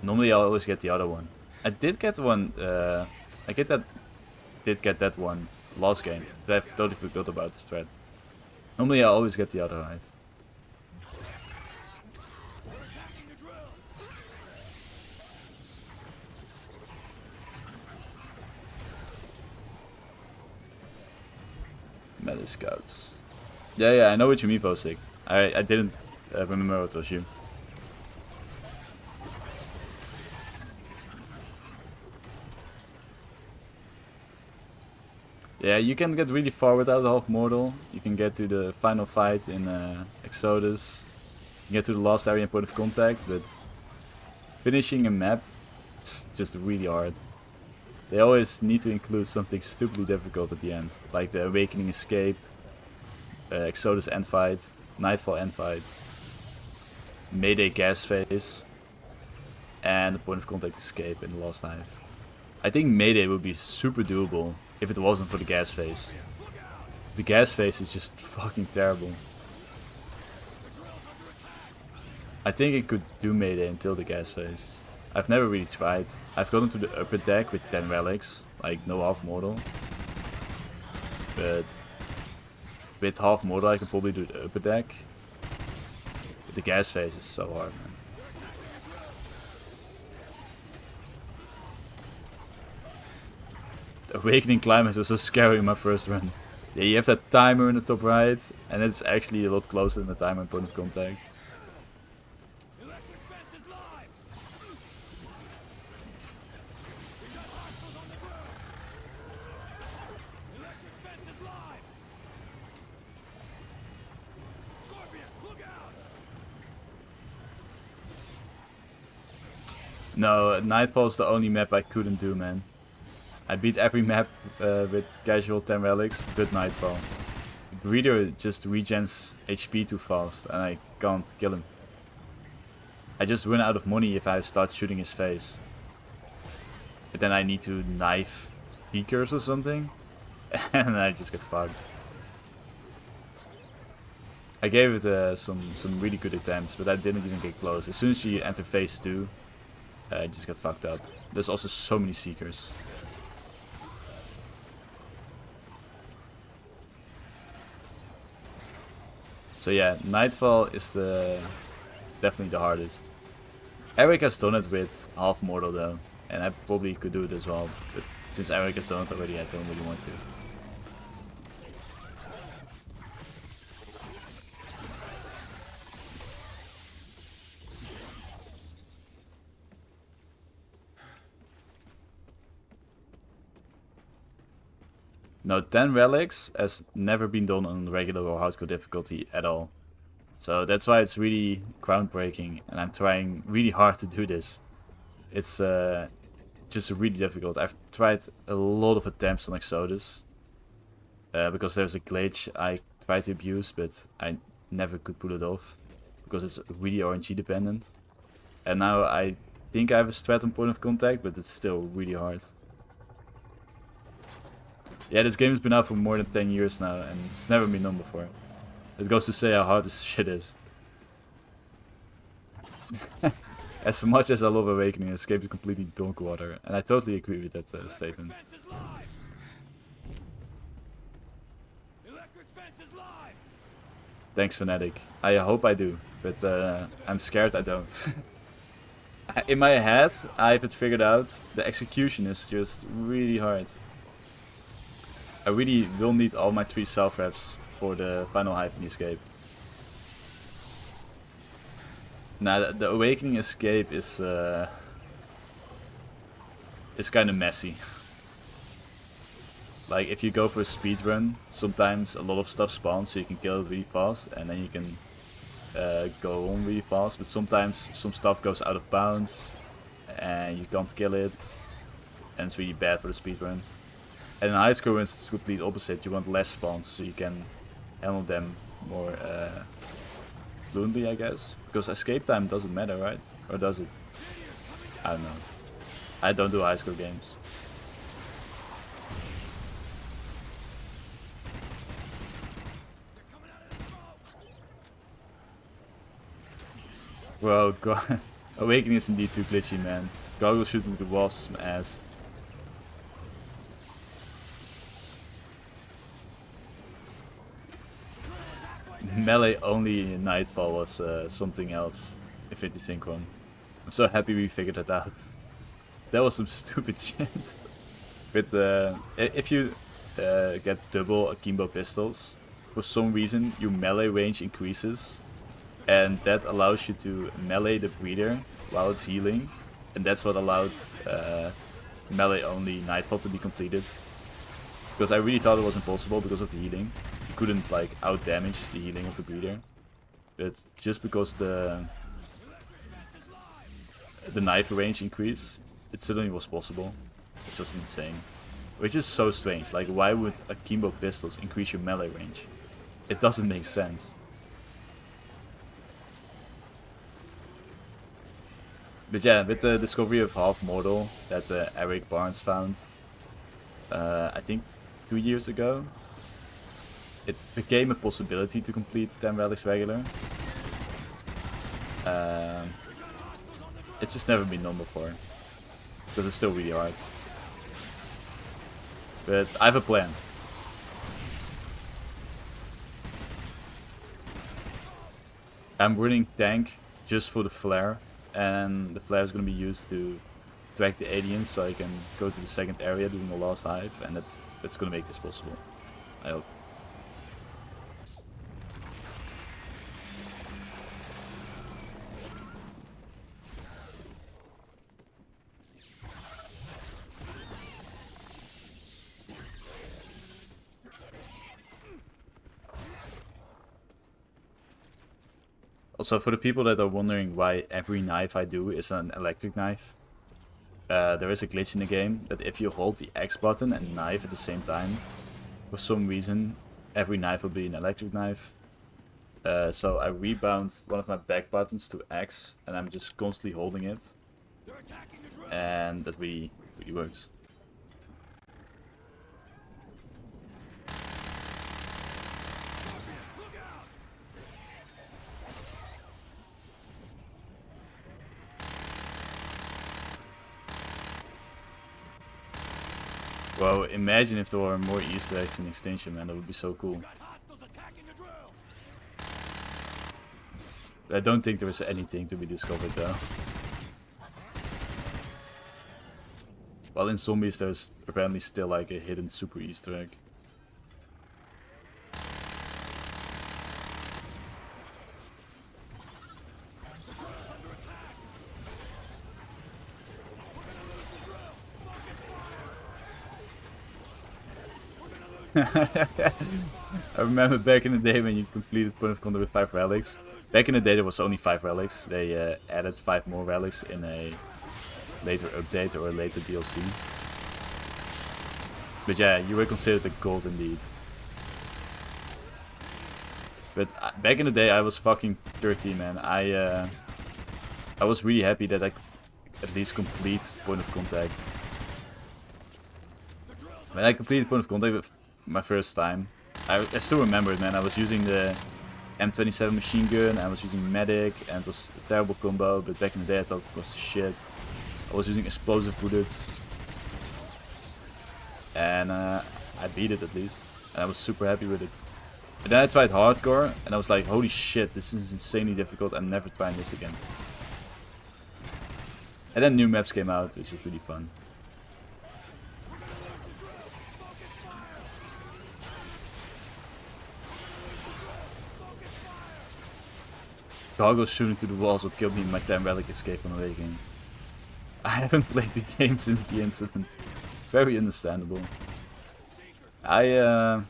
Normally I always get the other one. I did get one, did get that one last game, but I've totally forgot about this thread. Normally I always get the other hive. Meta scouts. Yeah, I know what you mean, Vosik. I didn't remember what was you. Yeah, you can get really far without the half mortal. You can get to the final fight in Exodus. You can get to the last area in point of contact, but finishing a map is just really hard. They always need to include something stupidly difficult at the end, like the Awakening Escape, Exodus end fight, Nightfall end fight, Mayday gas phase, and the point of contact escape in the last hive. I think Mayday would be super doable if it wasn't for the gas phase. The gas phase is just fucking terrible. I think it could do Mayday until the gas phase. I've never really tried. I've gotten to the upper deck with 10 relics, like no half mortal. But with half mortal I can probably do the upper deck. But the gas phase is so hard, man. The Awakening Climax was so scary in my first run. Yeah, you have that timer in the top right, and it's actually a lot closer than the timer in point of contact. No, Nightfall is the only map I couldn't do, man. I beat every map with casual 10 relics, but Nightfall. The breeder just regens HP too fast, and I can't kill him. I just run out of money if I start shooting his face. But then I need to knife speakers or something, and I just get fucked. I gave it some really good attempts, but I didn't even get close. As soon as you enter phase 2, I just got fucked up. There's also so many seekers. So yeah, Nightfall is definitely the hardest. Eric has done it with half mortal though, and I probably could do it as well, but since Eric has done it already, I don't really want to. No, 10 relics has never been done on regular or hardcore difficulty at all. So that's why it's really groundbreaking, and I'm trying really hard to do this. It's just really difficult. I've tried a lot of attempts on Exodus, because there's a glitch I tried to abuse, but I never could pull it off, because it's really RNG dependent. And now I think I have a strat on point of contact, but it's still really hard. Yeah, this game has been out for more than 10 years now, and it's never been done before. It goes to say how hard this shit is. As much as I love Awakening, this game is completely dog water, and I totally agree with that statement. Thanks, Fnatic. I hope I do, but I'm scared I don't. In my head, I have it figured out. The execution is just really hard. I really will need all my 3 self-reps for the final hive in the escape. Now, the Awakening escape is kind of messy. Like, if you go for a speed run, sometimes a lot of stuff spawns, so you can kill it really fast, and then you can go on really fast. But sometimes some stuff goes out of bounds, and you can't kill it, and it's really bad for the speed run. And in high score runs, it's the complete opposite. You want less spawns, so you can handle them more fluently, I guess. Because escape time doesn't matter, right? Or does it? I don't know. I don't do high score games. Bro, Awakening is indeed too glitchy, man. Goggle shooting the walls is my ass. Melee only in Nightfall was something else. Infinity Synchron. I'm so happy we figured that out. That was some stupid shit. But if you get double akimbo pistols, for some reason your melee range increases, and that allows you to melee the breeder while it's healing, and that's what allowed melee only Nightfall to be completed. Because I really thought it was impossible because of the healing. You couldn't like out damage the healing of the breeder, but just because the knife range increased, it suddenly was possible. It's just insane, which is so strange. Like, why would akimbo pistols increase your melee range? It doesn't make sense. But yeah, with the discovery of Half Mortal that Eric Barnes found, I think 2 years ago, it became a possibility to complete 10 relics regular. It's just never been done before, because it's still really hard. But I have a plan. I'm running tank just for the flare, and the flare is going to be used to track the aliens so I can go to the second area doing the last hive, and that's going to make this possible. I hope. Also, for the people that are wondering why every knife I do is an electric knife, there is a glitch in the game that if you hold the X button and knife at the same time, for some reason, every knife will be an electric knife. So I rebound one of my back buttons to X, and I'm just constantly holding it. And that really works. Well, imagine if there were more Easter eggs in Extinction, man. That would be so cool. I don't think there is anything to be discovered, though. Well, in Zombies, there's apparently still like a hidden super Easter egg. I remember back in the day when you completed Point of Contact with 5 relics. Back in the day there was only 5 relics. They added 5 more relics in a later update or a later DLC. But yeah, you were considered a gold indeed. But back in the day I was fucking 13, man. I was really happy that I could at least complete Point of Contact. When I completed Point of Contact with my first time, I still remember it, man. I was using the M27 machine gun, I was using medic, and it was a terrible combo, but back in the day I thought it was shit. I was using explosive bullets, and I beat it at least, and I was super happy with it. And then I tried hardcore, and I was like, holy shit, this is insanely difficult, I'm never trying this again. And then new maps came out, which was really fun. Cargo shooting through the walls what killed me in my 10 relic escape on Awakening. I haven't played the game since the incident. Very understandable. I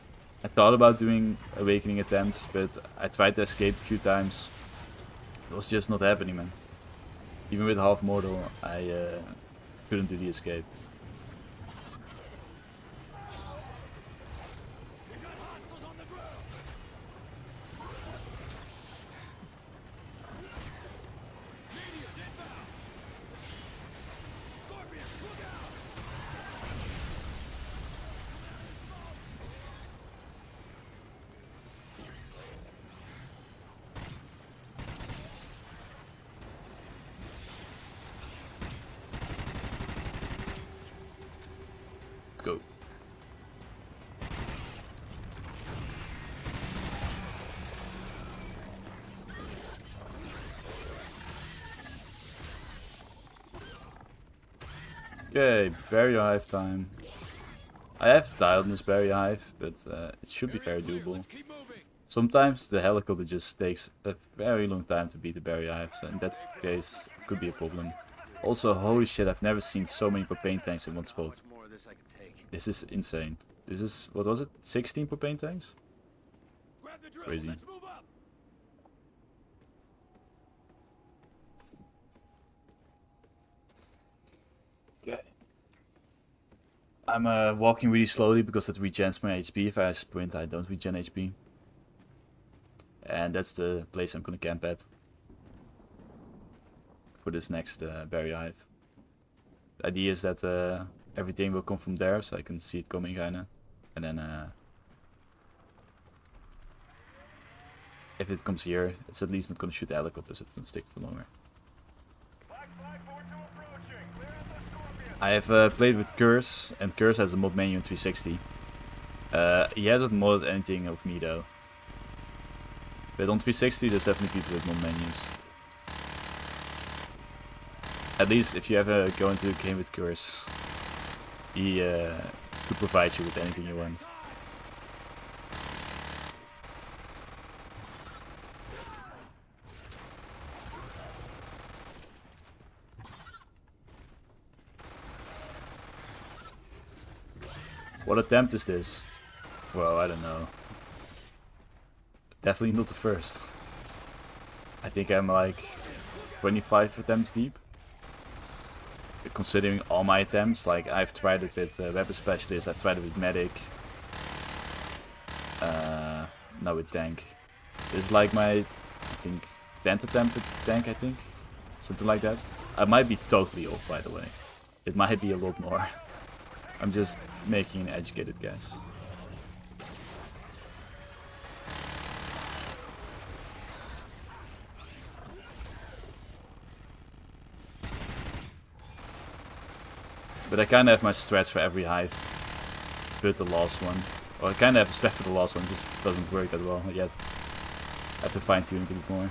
thought about doing Awakening attempts, but I tried to escape a few times. It was just not happening, man. Even with half mortal, I couldn't do the escape. Go. Okay, barrier hive time. I have dialed in this barrier hive, but it should be very doable. Sometimes the helicopter just takes a very long time to beat the barrier hive, so in that case it could be a problem. Also, holy shit, I've never seen so many propane tanks in one spot. This is insane. This is, what was it? 16 propane tanks? Crazy. Okay. I'm walking really slowly because that regens my HP. If I sprint, I don't regen HP. And that's the place I'm gonna camp at for this next barrier hive. The idea is that everything will come from there, so I can see it coming kinda. And then if it comes here, it's at least not gonna shoot the helicopters, it's gonna stick for longer. I have played with Curse, and Curse has a mod menu in 360. He hasn't modded anything of me though. But on 360 there's definitely people with mod menus. At least if you ever go into a game with Curse, he could provide you with anything you want. What attempt is this? Well, I don't know. Definitely not the first. I think I'm like 25 attempts deep. considering all my attempts, like I've tried it with weapon specialist, I've tried it with medic, now with tank. This is like my, I think, 10th attempt at tank, I think, something like that. I might be totally off, by the way. It might be a lot more. I'm just making an educated guess. But I kind of have my strats for every hive, but the last one. Or I kind of have a strat for the last one, just doesn't work that well yet. I have to fine tune it a bit more.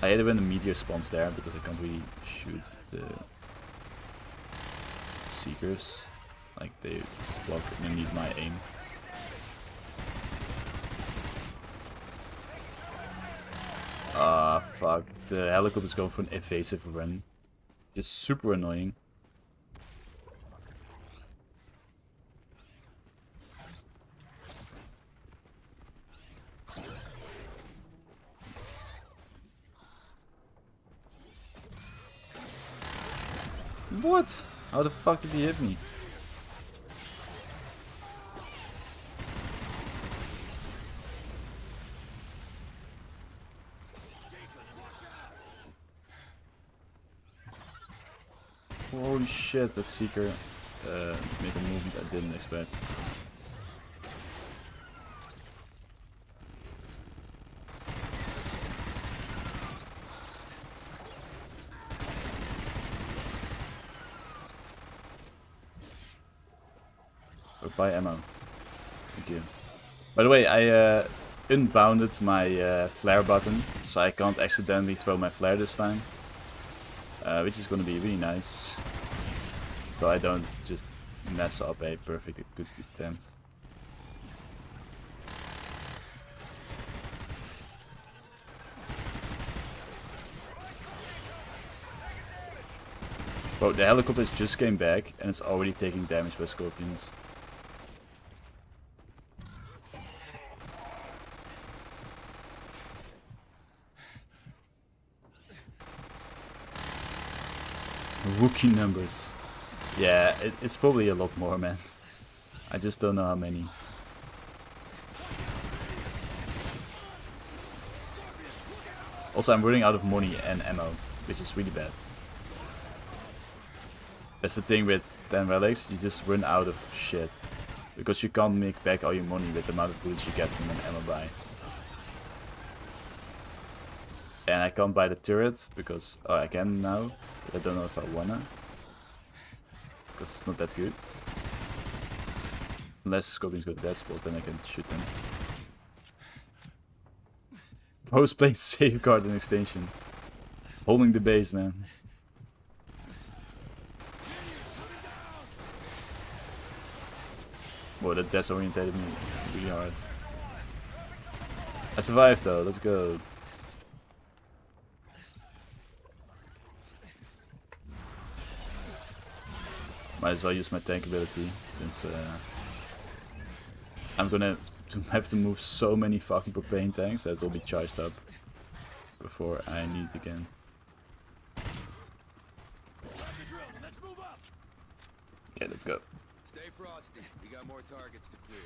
I hate it when the meteor spawns there because I can't really shoot the seekers. Like they just block and need my aim. Ah, fuck. The helicopter's going for an evasive run. Just super annoying. What? How the fuck did he hit me? Holy shit, that Seeker made a movement I didn't expect. Oh, buy ammo. Thank you. By the way, I unbounded my flare button, so I can't accidentally throw my flare this time. Which is gonna be really nice. So I don't just mess up a perfect good attempt. Bro, the helicopters just came back and it's already taking damage by scorpions. Wookiee numbers. Yeah, it's probably a lot more, man. I just don't know how many. Also, I'm running out of money and ammo, which is really bad. That's the thing with 10 relics, you just run out of shit. Because you can't make back all your money with the amount of bullets you get from an ammo buy. And I can't buy the turret because, oh, I can now, but I don't know if I wanna. Because it's not that good. Unless scorpions go to that spot, then I can shoot them. I was playing Safeguard and Extinction. Holding the base, man. Whoa, that disorientated me really hard. I survived though, let's go. Might as well use my tank ability, since I'm gonna have to move so many fucking propane tanks that will be charged up before I need again. Okay, let's go. Stay frosty. We got more targets to clear.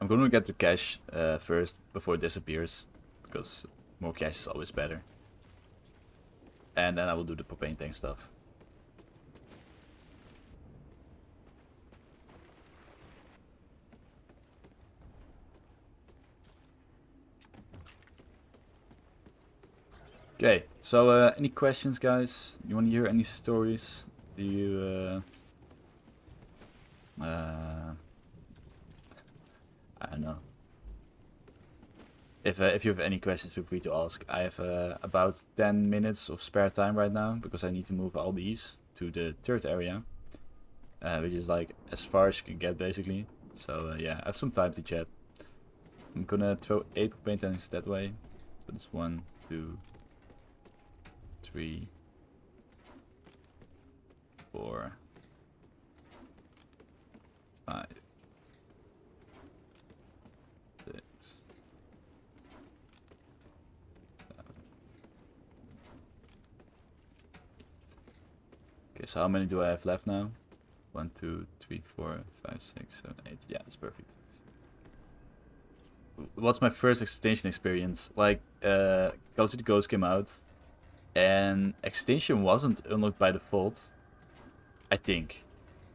I'm gonna get the cash first before it disappears, because more cash is always better. And then I will do the propane tank stuff. Okay, so any questions, guys? You want to hear any stories? Do you I don't know. If you have any questions, feel free to ask. I have about 10 minutes of spare time right now because I need to move all these to the third area, which is like as far as you can get basically. So yeah, I have some time to chat. I'm gonna throw 8 propane tanks that way. So it's 1, 2, 3, 4, 5, 6, 7. Okay, so how many do I have left now? 1, 2, 3, 4, 5, 6, 7, 8. Yeah, that's perfect. What's my first Extinction experience? Like, Call of the Ghost came out, and Extinction wasn't unlocked by default. I think.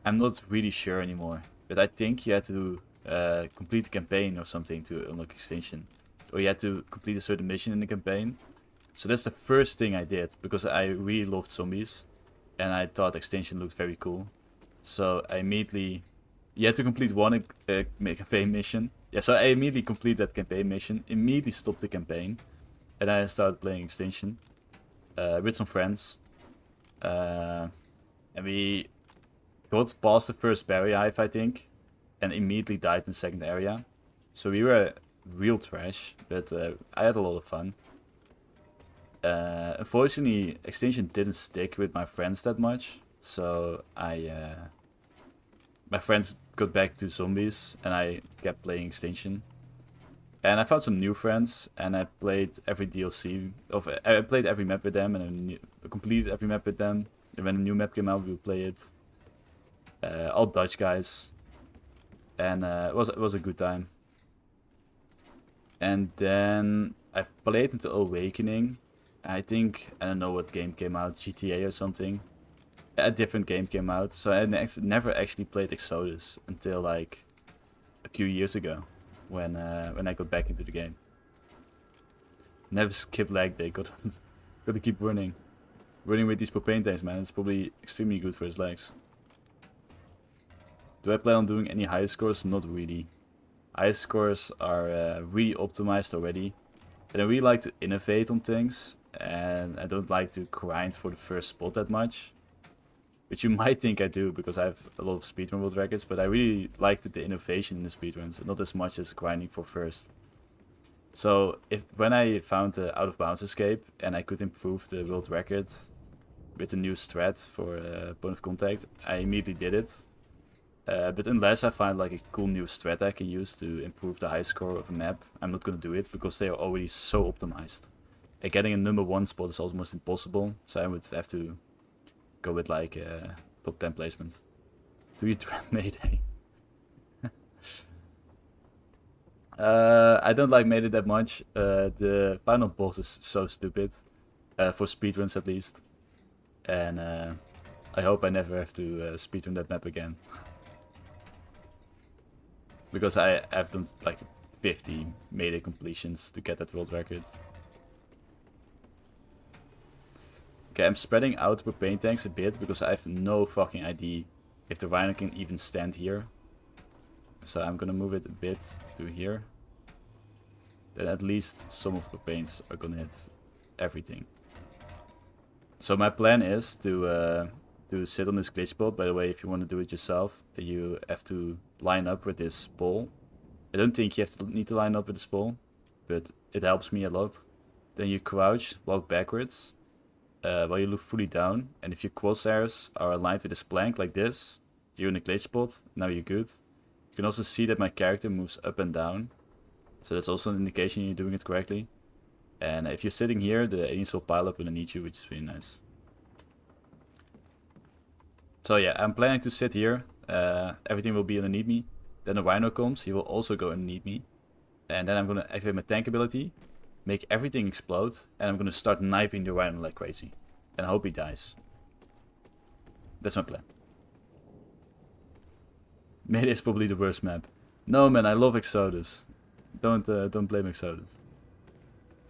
I'm not really sure anymore, but I think you had to complete the campaign or something to unlock Extinction, or you had to complete a certain mission in the campaign. So that's the first thing I did, because I really loved zombies, and I thought Extinction looked very cool. So I immediately, you had to complete one campaign mission. Yeah, so I immediately completed that campaign mission, immediately stopped the campaign, and I started playing Extinction with some friends. And we got past the first barrier hive, I think, and immediately died in the second area. So we were real trash, but I had a lot of fun. Unfortunately, Extinction didn't stick with my friends that much, so my friends got back to zombies, and I kept playing Extinction. And I found some new friends, and I played every DLC. I played every map with them, and I completed every map with them. And when a new map came out, we would play it. All Dutch guys, and it was a good time. And then I played until Awakening. I think, I don't know what game came out, GTA or something. A different game came out, so I never actually played Exodus until like a few years ago, when I got back into the game. Never skip leg day, gotta keep running. Running with these propane tanks, man, it's probably extremely good for his legs. Do I plan on doing any high scores? Not really. High scores are really optimized already. And I really like to innovate on things, and I don't like to grind for the first spot that much. Which you might think I do, because I have a lot of speedrun world records, but I really liked the innovation in the speedruns, not as much as grinding for first. So when I found the out of bounds escape, and I could improve the world record with a new strat for point of contact, I immediately did it. But unless I find like a cool new strat I can use to improve the high score of a map, I'm not gonna do it, because they are already so optimized. And getting a number 1 spot is almost impossible, so I would have to go with like top 10 placement. Do you dread Mayday? I don't like Mayday that much. The final boss is so stupid, for speedruns at least. And I hope I never have to speedrun that map again. Because I have done like 50 Mayday completions to get that world record. Okay, I'm spreading out the propane tanks a bit, because I have no fucking idea if the Rhino can even stand here. So I'm gonna move it a bit to here. Then at least some of the propanes are gonna hit everything. So my plan is to sit on this glitch spot. By the way, if you want to do it yourself, you have to line up with this pole. I don't think you need to line up with this pole, but it helps me a lot. Then you crouch, walk backwards, while you look fully down, and if your crosshairs are aligned with this plank like this, you're in a glitch spot. Now you're good. You can also see that my character moves up and down, so that's also an indication you're doing it correctly. And if you're sitting here, the aliens will pile up underneath you, which is really nice. So yeah, I'm planning to sit here. Everything will be underneath me. Then the Rhino comes, he will also go underneath me. And then I'm gonna activate my tank ability, make everything explode, and I'm gonna start knifing the Rhino like crazy. And I hope he dies. That's my plan. Mayday is probably the worst map. No man, I love Exodus. Don't blame Exodus.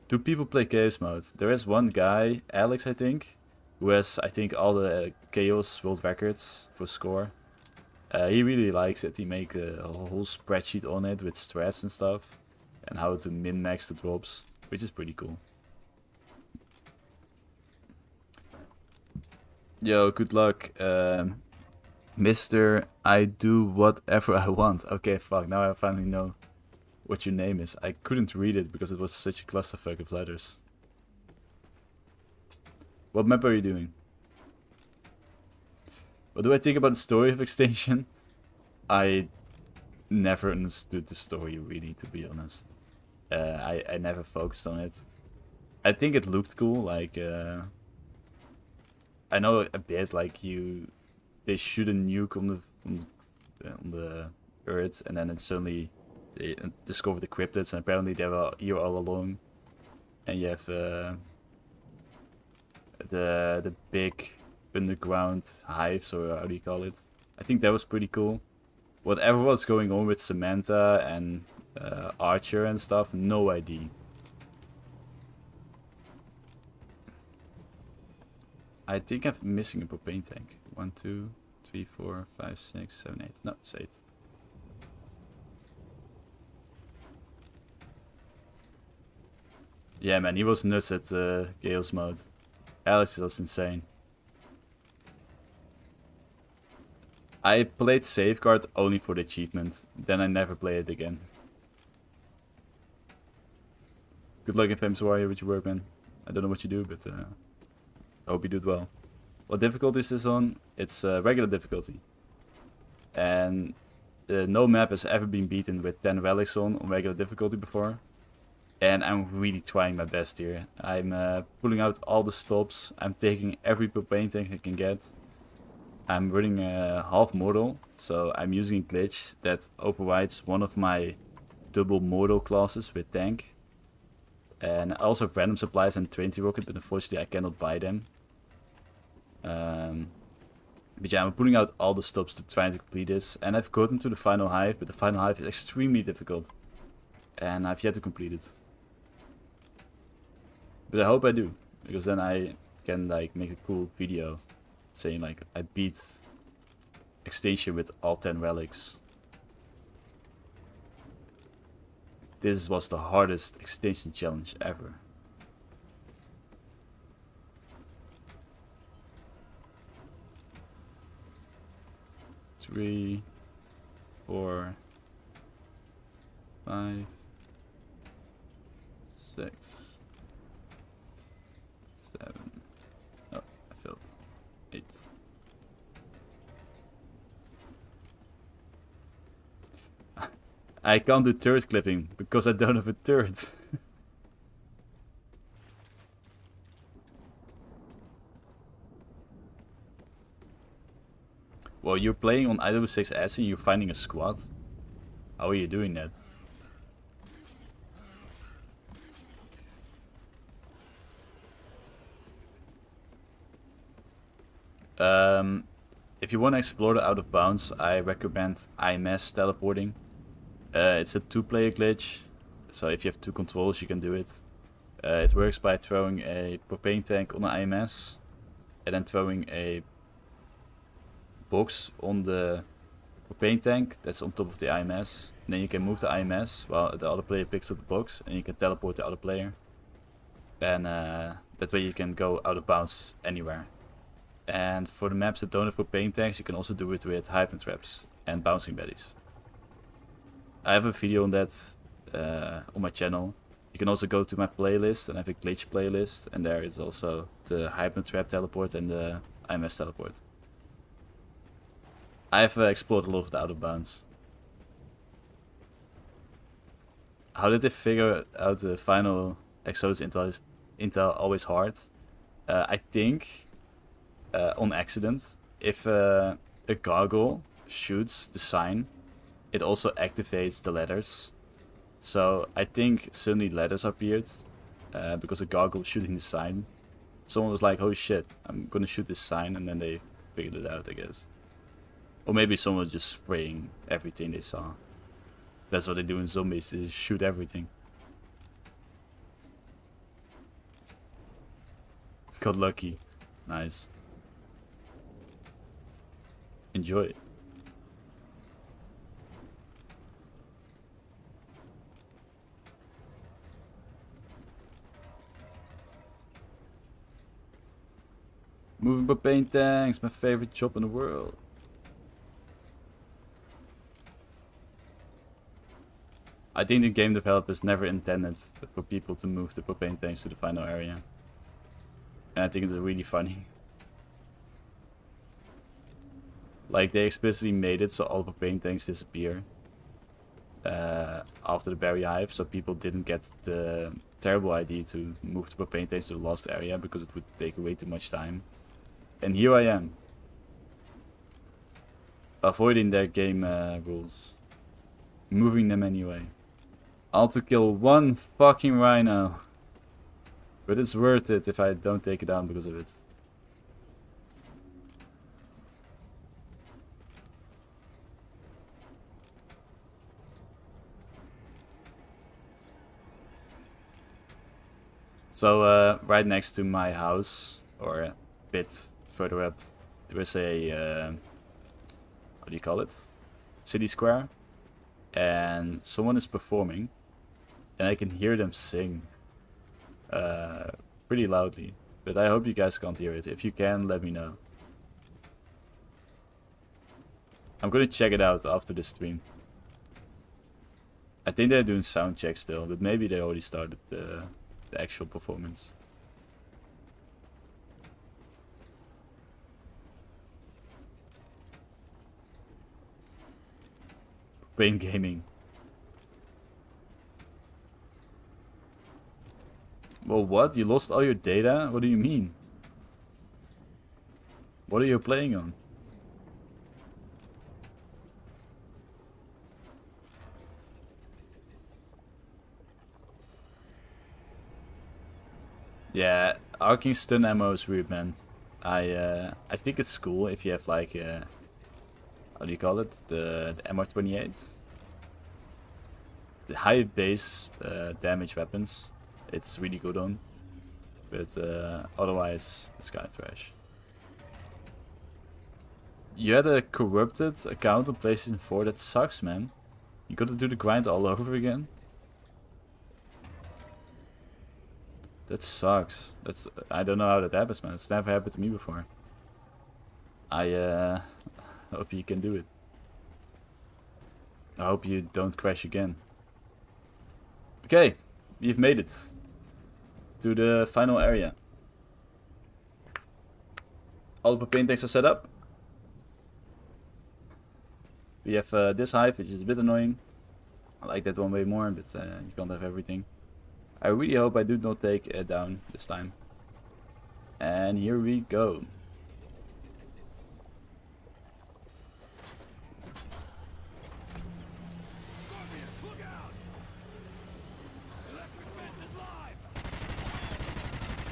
Do people play Chaos mode? There is one guy, Alex I think, who has I think all the Chaos world records for score. He really likes it. He make a whole spreadsheet on it with strats and stuff, and how to min-max the drops, which is pretty cool. Yo, good luck. Mr. I do whatever I want. Okay, fuck, now I finally know what your name is. I couldn't read it because it was such a clusterfuck of letters. What map are you doing? What do I think about the story of Extinction? I never understood the story really, to be honest. I never focused on it. I think it looked cool, like I know a bit, like they shoot a nuke on the Earth, and then it suddenly they discover the cryptids, and apparently they were here all along. And you have the big underground hives, or how do you call it? I think that was pretty cool. Whatever was going on with Samantha and Archer and stuff, no idea. I think I'm missing a propane tank. 1, 2, 3, 4, 5, 6, 7, 8. No, it's 8. Yeah, man, he was nuts at Gale's mode. Alex was insane. I played Safeguard only for the achievement. Then I never played it again. Good luck in Famous Warrior with your work, man. I don't know what you do, but I hope you do it well. What difficulty is this on? It's regular difficulty. And no map has ever been beaten with 10 relics on regular difficulty before. And I'm really trying my best here. I'm pulling out all the stops. I'm taking every propane tank I can get. I'm running half mortal, so I'm using a glitch that overrides one of my double mortal classes with tank. And I also have random supplies and Trinity rocket, but unfortunately I cannot buy them. But yeah, I'm pulling out all the stops to try to complete this. And I've gotten to the final hive, but the final hive is extremely difficult. And I've yet to complete it. But I hope I do, because then I can like make a cool video saying like I beat Extinction with all 10 relics. This was the hardest Extinction challenge ever. Three, 4, 5, 6, 7. Oh, I failed. 8. I can't do turret clipping because I don't have a turret. Well, you're playing on IW6S and you're finding a squad? How are you doing that? If you want to explore the out of bounds, I recommend IMS teleporting. It's a 2-player glitch, so if you have 2 controllers, you can do it. It works by throwing a propane tank on an IMS, and then throwing a box on the propane tank that's on top of the IMS. And then you can move the IMS while the other player picks up the box, and you can teleport the other player. And that way you can go out of bounds anywhere. And for the maps that don't have propane tanks, you can also do it with hyper traps and bouncing baddies. I have a video on that on my channel. You can also go to my playlist, and I have a glitch playlist, and there is also the hyper trap teleport and the IMS teleport. I've explored a lot of the out of bounds. How did they figure out the final Exodus intel always hard? I think on accident. If a gargoyle shoots the sign, it also activates the letters. So I think suddenly letters appeared because a gargoyle shooting the sign. Someone was like, oh shit, I'm gonna shoot this sign, and then they figured it out, I guess. Or maybe someone was just spraying everything they saw. That's what they do in zombies, they just shoot everything. Got lucky. Nice. Enjoy. Moving propane tanks, my favorite job in the world. I think the game developers never intended for people to move the propane tanks to the final area. And I think it's really funny. Like, they explicitly made it so all propane tanks disappear after the berry hive, so people didn't get the terrible idea to move the propane tanks to the lost area because it would take way too much time. And here I am, avoiding their game rules, moving them anyway. All to kill one fucking rhino, but it's worth it if I don't take it down because of it. So right next to my house, or a bit further up, there is a what do you call it? City square, and someone is performing, and I can hear them sing pretty loudly. But I hope you guys can't hear it. If you can, let me know. I'm gonna check it out after the stream. I think they're doing sound check still, but maybe they already started the actual performance. Brain gaming. Well, what? You lost all your data? What do you mean? What are you playing on? Yeah, arcing stun ammo is weird, man. I think it's cool if you have like how do you call it? The MR28. The high base damage weapons. It's really good on. But otherwise it's kinda trash. You had a corrupted account on PlayStation 4, that sucks, man. You gotta do the grind all over again. That sucks. I don't know how that happens, man. It's never happened to me before. I hope you can do it. I hope you don't crash again. Okay, we've made it to the final area. All the propane tanks are set up. We have this hive, which is a bit annoying. I like that one way more, but you can't have everything. I really hope I do not take it down this time. And here we go.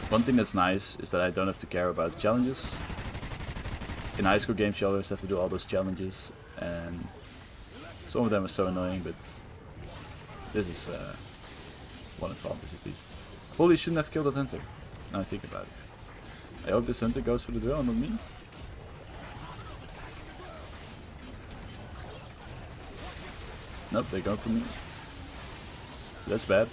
One thing that's nice is that I don't have to care about challenges. In high school games you always have to do all those challenges, and some of them are so annoying, but this is one advantage at least. Probably shouldn't have killed that hunter, now I think about it. I hope this hunter goes for the drill, not me. Nope, they go for me. So that's bad.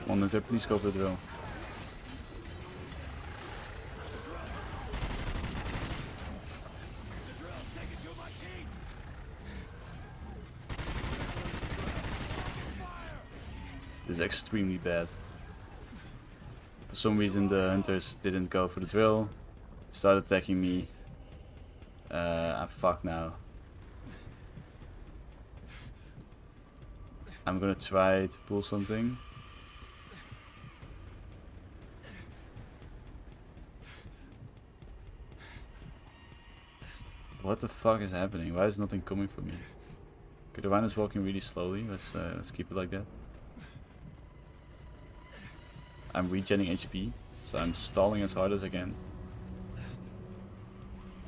Come on, hunter, please go for the drill. This is extremely bad. For some reason the hunters didn't go for the drill. Started attacking me. I'm fucked now. I'm gonna try to pull something. What the fuck is happening? Why is nothing coming for me? Okay, the rhino's walking really slowly. Let's keep it like that. I'm regenerating HP, so I'm stalling as hard as I can.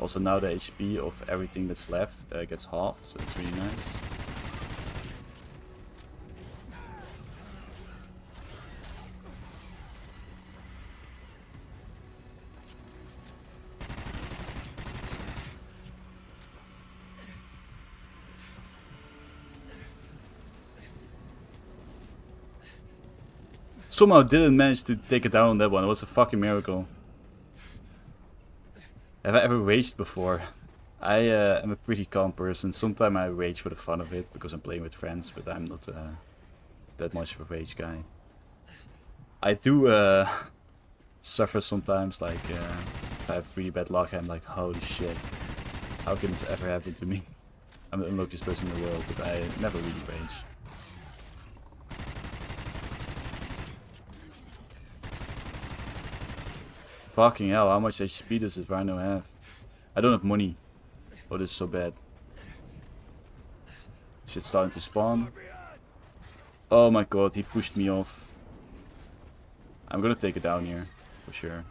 Also now the HP of everything that's left gets halved, so it's really nice. Somehow didn't manage to take it down on that one. It was a fucking miracle. Have I ever raged before? I am a pretty calm person. Sometimes I rage for the fun of it because I'm playing with friends, but I'm not that much of a rage guy. I do suffer sometimes, like if I have really bad luck, I'm like, holy shit, how can this ever happen to me? I'm the unluckiest person in the world, but I never really rage. Fucking hell, how much HP does this rhino have? I don't have money. Oh, this is so bad. Shit's starting to spawn. Oh my god, he pushed me off. I'm gonna take it down here, for sure.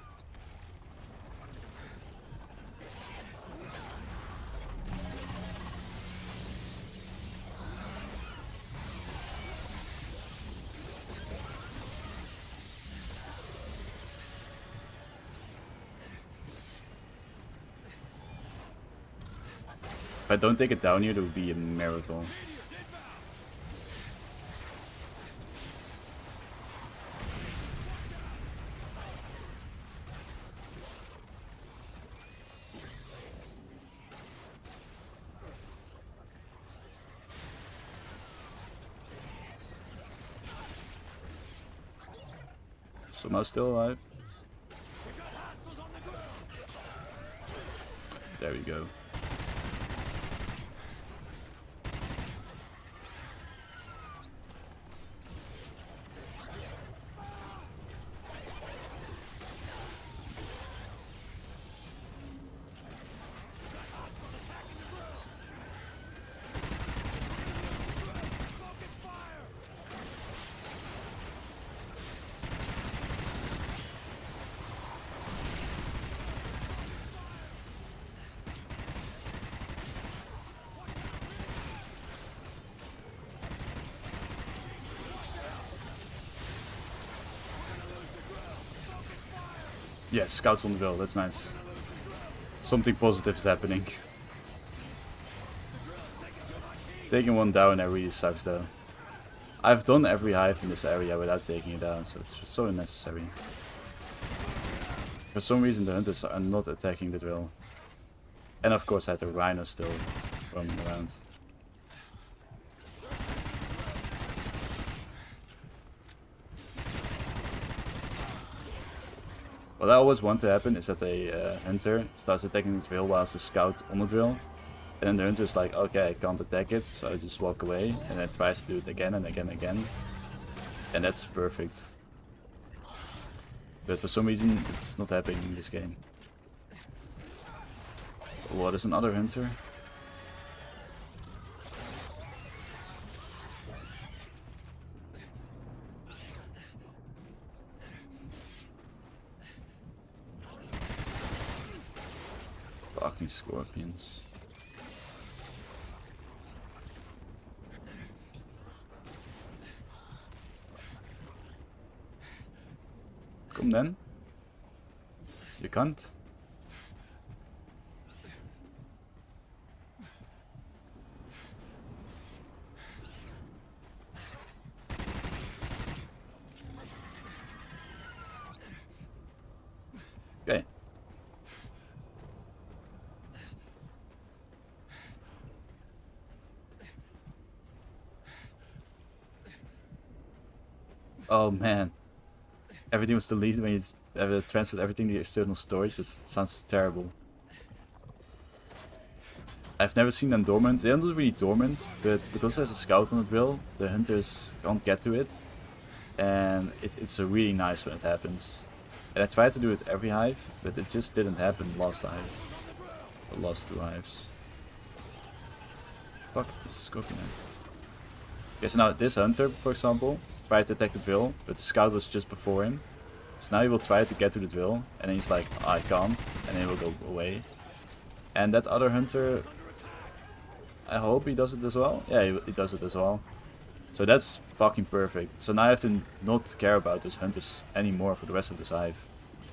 If I don't take it down here, that would be a miracle. Somehow still alive. There we go. Yeah, scouts on the bill, that's nice. Something positive is happening. Taking one down there really sucks though. I've done every hive in this area without taking it down, so it's so unnecessary. For some reason the hunters are not attacking the drill. And of course I had the rhino still roaming around. What I always want to happen is that a hunter starts attacking the drill whilst the scout on the drill. And then the hunter's like, okay, I can't attack it, so I just walk away. And then tries to do it again and again and again. And that's perfect. But for some reason, it's not happening in this game. What is another hunter? Fucking scorpions. Kom dan. Je kant. Okay. Oh man. Everything was deleted when you transferred everything to the external storage. That sounds terrible. I've never seen them dormant. They're not really dormant, but because there's a scout on the drill, the hunters can't get to it. And it's really nice when it happens. And I tried to do it every hive, but it just didn't happen last hive. The last two hives. Fuck, this is scorpion. Okay, so now this hunter, for example, tried to attack the drill, but the scout was just before him. So now he will try to get to the drill, and then he's like, oh, I can't, and then he will go away. And that other hunter, I hope he does it as well. Yeah, he does it as well. So that's fucking perfect. So now I have to not care about those hunters anymore for the rest of this hive.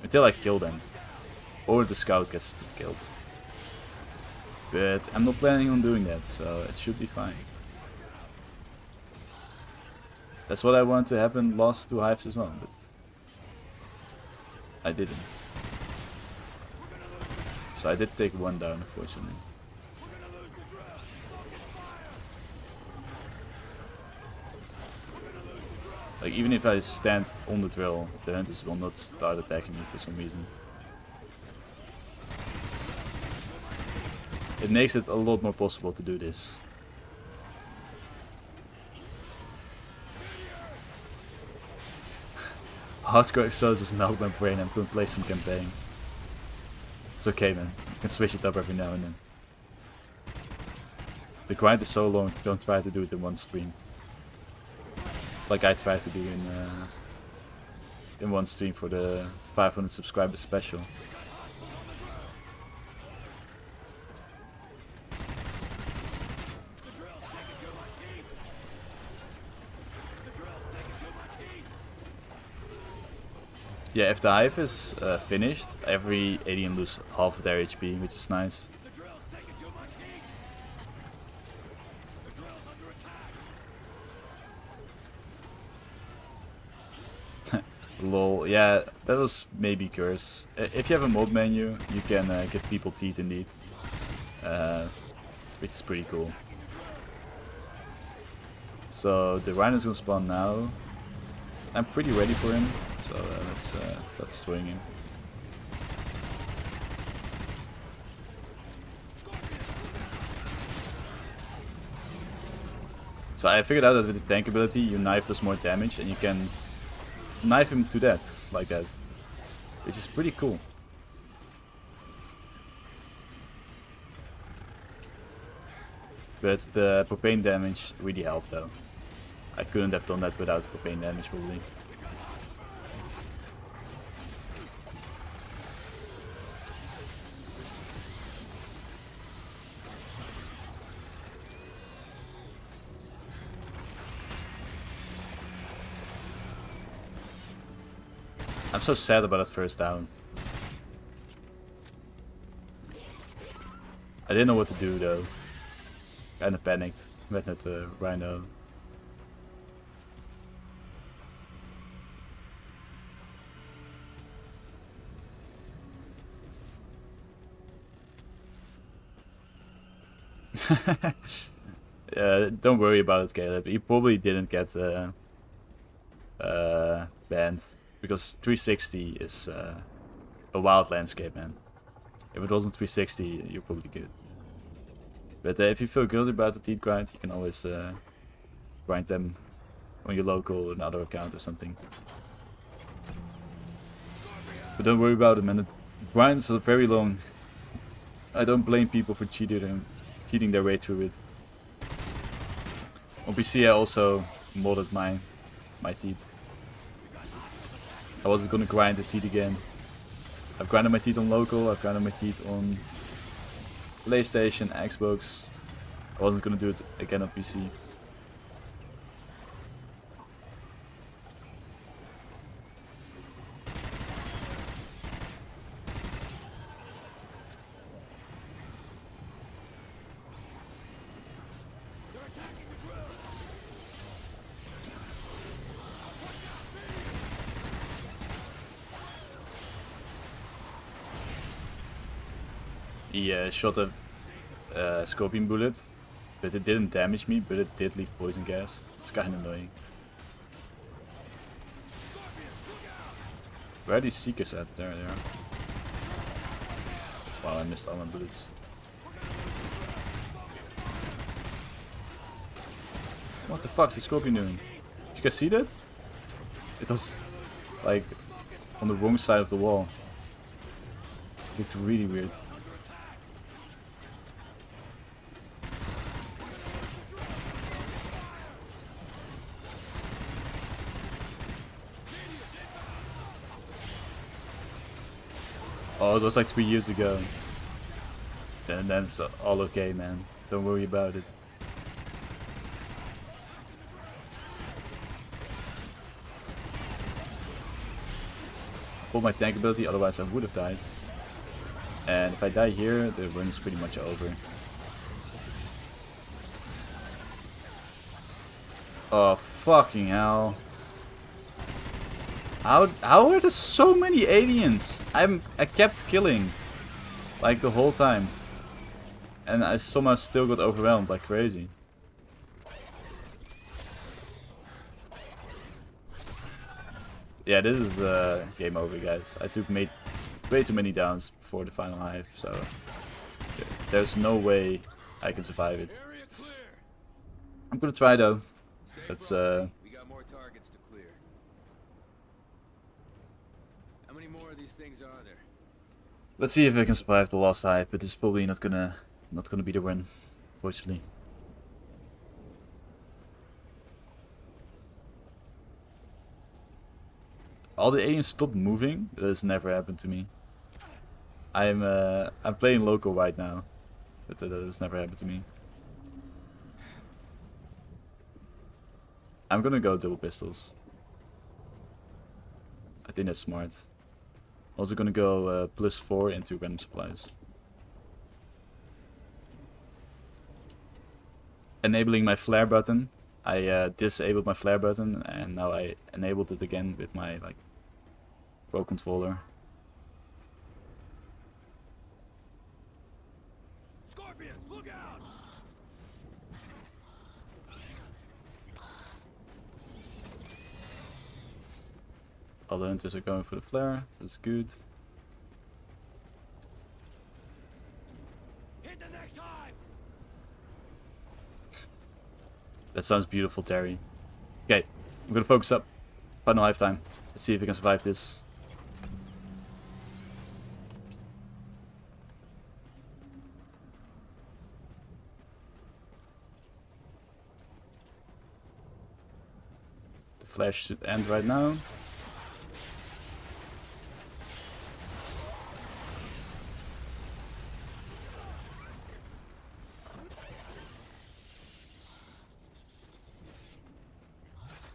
Until I kill them. Or the scout gets killed. But I'm not planning on doing that, so it should be fine. That's what I wanted to happen last 2 hives as well, but I didn't. So I did take 1 down, unfortunately. Like, even if I stand on the drill, the hunters will not start attacking me for some reason. It makes it a lot more possible to do this. Hardcore Exos just melt my brain. I'm gonna play some campaign. It's okay, man. You can switch it up every now and then. The grind is so long, don't try to do it in one stream. Like I tried to do in one stream for the 500 subscribers special. Yeah, if the hive is finished, every alien loses half of their HP, which is nice. Lol, yeah, that was maybe curse. If you have a mod menu, you can give people teeth indeed. Which is pretty cool. So the Rhino's gonna spawn now. I'm pretty ready for him, so let's start destroying him. So I figured out that with the tank ability, your knife does more damage and you can knife him to death, like that. Which is pretty cool. But the propane damage really helped though. I couldn't have done that without propane damage probably. I'm so sad about that first down. I didn't know what to do though. Kinda panicked with that Rhino. Don't worry about it, Caleb. He probably didn't get banned. Because 360 is a wild landscape, man. If it wasn't 360, you're probably good. But if you feel guilty about the teeth grind, you can always grind them on your local another account or something. But don't worry about it, man. The grinds are very long. I don't blame people for cheating their way through it. On PC, I also modded my teeth. I wasn't gonna grind the teeth again. I've grinded my teeth on local, I've grinded my teeth on PlayStation, Xbox. I wasn't gonna do it again on PC. He shot a scorpion bullet, but it didn't damage me, but it did leave poison gas. It's kinda annoying. Where are these seekers at? There they are. Wow, I missed all my bullets. What the fuck is the scorpion doing? Did you guys see that? It was like on the wrong side of the wall. It looked really weird. Oh, it was like 3 years ago. And then it's all okay, man. Don't worry about it. Pull my tank ability, otherwise I would have died. And if I die here, the run is pretty much over. Oh, fucking hell. How are there so many aliens? I kept killing. Like the whole time. And I somehow still got overwhelmed like crazy. Yeah, this is game over, guys. I took way too many downs before the final hive, so there's no way I can survive it. I'm gonna try though. Let's We got more targets to clear. How many more of these things are there? let's see if I can survive the last hive, but this is probably not gonna be the win, fortunately. All the aliens stopped moving. That has never happened to me. I'm playing local right now, but that has never happened to me. I'm gonna go double pistols. I think that's smart. Also gonna go +4 into random supplies. Enabling my flare button. I disabled my flare button and now I enabled it again with my like Pro controller. Scorpions, look out! All the hunters are going for the flare. That's good. Hit the next hive! That sounds beautiful, Terry. Okay, I'm gonna focus up. Final hive time. Let's see if we can survive this. The flash should end right now.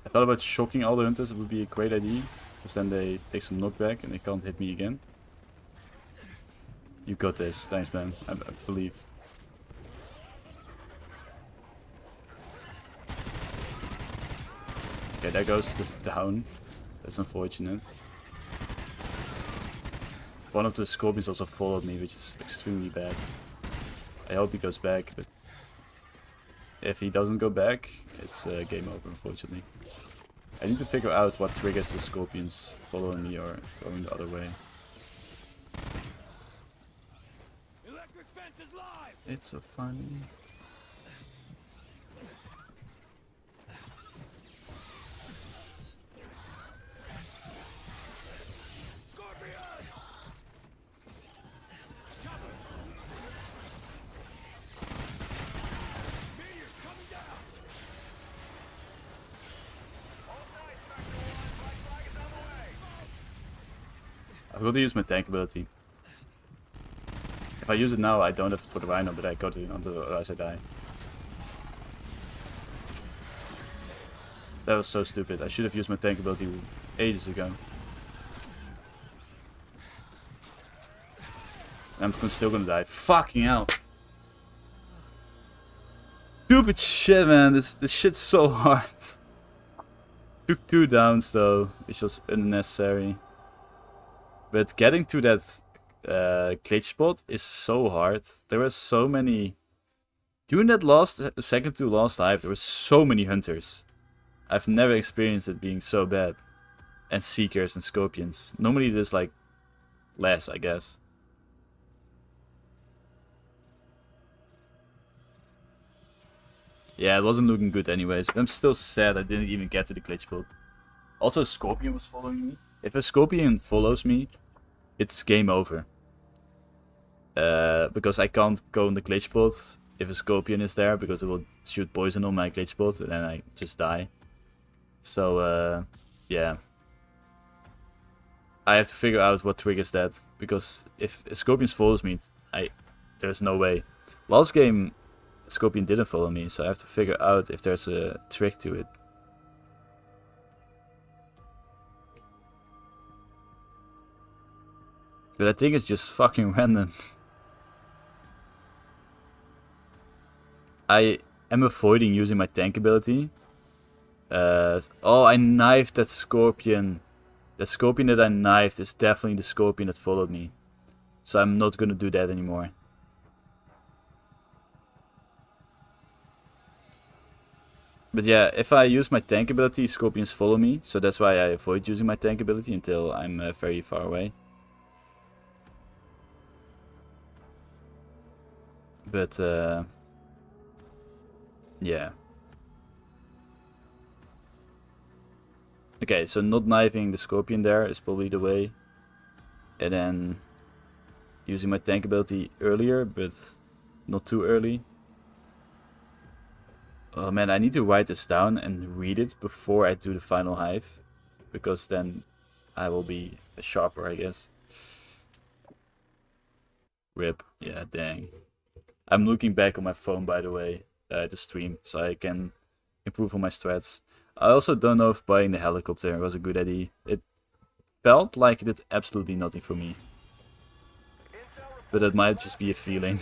I thought about shocking all the hunters, it would be a great idea. Because then they take some knockback and they can't hit me again. You got this, thanks man, I believe. Okay, there goes down. That's unfortunate. One of the scorpions also followed me, which is extremely bad. I hope he goes back, but if he doesn't go back, it's game over, unfortunately. I need to figure out what triggers the scorpions following me or going the other way. Electric fence is live! It's so funny. Scorpion! Meteors coming down! I've got to use my tank ability. If I use it now, I don't have it for the rhino, but I got it otherwise I die. That was so stupid. I should have used my tank ability ages ago. I'm still gonna die. Fucking hell. Stupid shit, man. This shit's so hard. Took 2 downs though, which was unnecessary. But getting to that glitch spot is so hard. There were so many... During that second to last hive, there were so many hunters. I've never experienced it being so bad. And seekers and scorpions. Normally there's like less, I guess. Yeah, it wasn't looking good anyways. But I'm still sad I didn't even get to the glitch spot. Also, a scorpion was following me. If a scorpion follows me, it's game over. Because I can't go in the glitch spot if a scorpion is there, because it will shoot poison on my glitch spot and then I just die. So, yeah. I have to figure out what triggers that, because if Scorpions follows me, there's no way. Last game, Scorpion didn't follow me, so I have to figure out if there's a trick to it. But I think it's just fucking random. I am avoiding using my tank ability. Oh, I knifed that Scorpion. That Scorpion that I knifed is definitely the Scorpion that followed me. So I'm not gonna do that anymore. But yeah, if I use my tank ability, Scorpions follow me. So that's why I avoid using my tank ability until I'm very far away. But yeah. Okay, so not knifing the Scorpion there is probably the way. And then using my tank ability earlier, but not too early. Oh man, I need to write this down and read it before I do the final hive. Because then I will be sharper, I guess. RIP. Yeah, dang. I'm looking back on my phone, by the way, the stream, so I can improve on my strats. I also don't know if buying the helicopter was a good idea. It felt like it did absolutely nothing for me. But that might just be a feeling.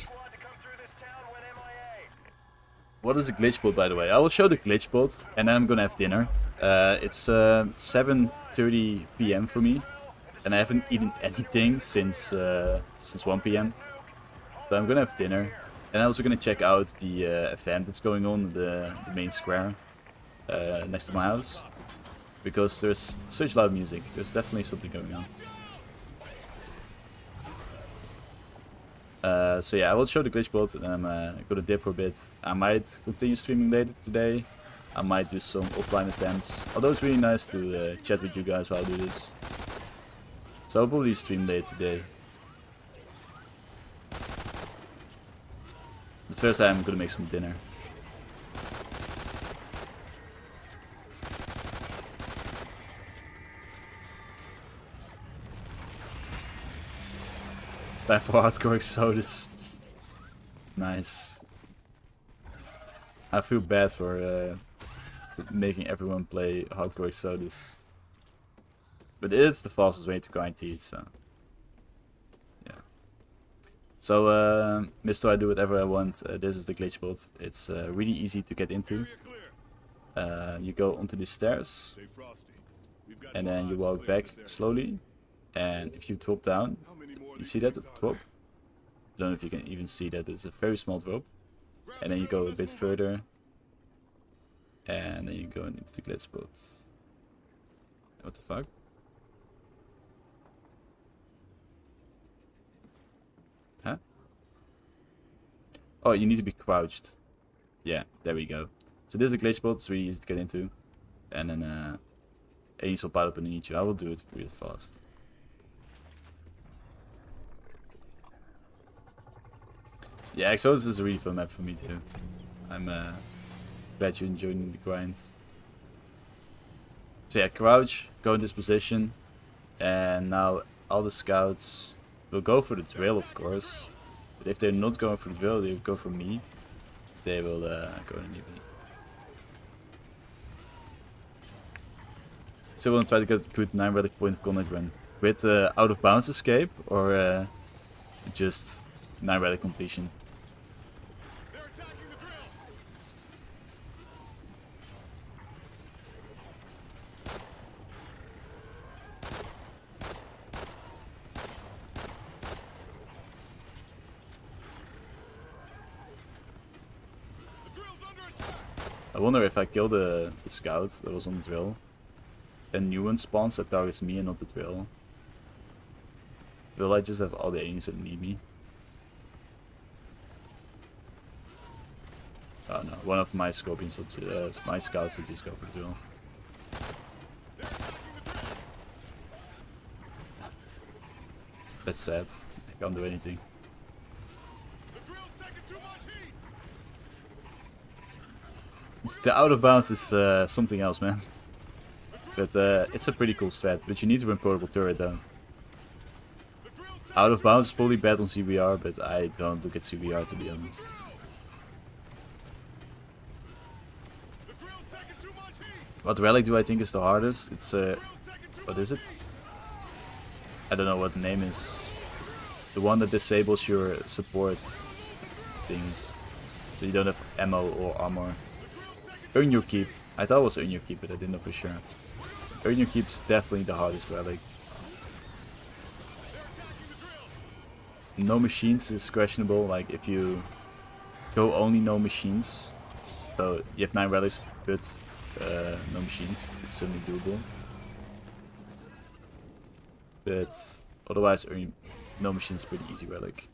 What is a glitch bot, by the way? I will show the glitch bot and then I'm gonna have dinner. It's 7:30 PM for me. And I haven't eaten anything since 1 PM. So I'm gonna have dinner. And I'm also gonna check out the event that's going on, the main square next to my house. Because there's such loud music. There's definitely something going on. So yeah, I will show the glitch bot and I'm gonna dip for a bit. I might continue streaming later today. I might do some offline attempts. Although it's really nice to chat with you guys while I do this. So I'll probably stream later today. But first I'm gonna make some dinner. Time for hardcore exodus. Nice. I feel bad for making everyone play hardcore exodus. But it's the fastest way to grind teeth, so yeah. So Mr. I do whatever I want. This is the glitch bot. It's really easy to get into. You go onto the stairs and then you walk back slowly, and if you drop down, you see that drop? I don't know if you can even see that, but it's a very small drop. And then you go a bit further. And then you go into the glitch spot. What the fuck? Huh? Oh, you need to be crouched. Yeah, there we go. So this is a glitch spot, it's really easy to get into. And then Ace will pile up underneath you. I will do it real fast. Yeah, Exodus is a really fun map for me too. I'm glad you're enjoying the grind. So yeah, crouch, go in this position, and now all the scouts will go for the drill, of course. But if they're not going for the drill, they will go for me. They will go underneath me. Still want to try to get a good 9 relic point of contact run. With out of bounds escape, or just 9 relic completion. I wonder if I kill the scout that was on the drill, a new one spawns that targets me and not the drill. Will I just have all the aliens that need me? Oh no, one of my scorpions will my scouts will just go for the drill. That's sad. I can't do anything. The out of bounds is something else, man. But it's a pretty cool strat. But you need to run portable turret though. Out of bounds is probably bad on CBR, but I don't look at CBR to be honest. What relic do I think is the hardest? It's what is it? I don't know what the name is. The one that disables your support things, so you don't have ammo or armor. Earn your keep. I thought it was earn your keep, but I didn't know for sure. Earn your keep is definitely the hardest relic. No machines is questionable. Like if you go only no machines, so you have 9 relics, but no machines, it's certainly doable. But otherwise, no machines is pretty easy relic.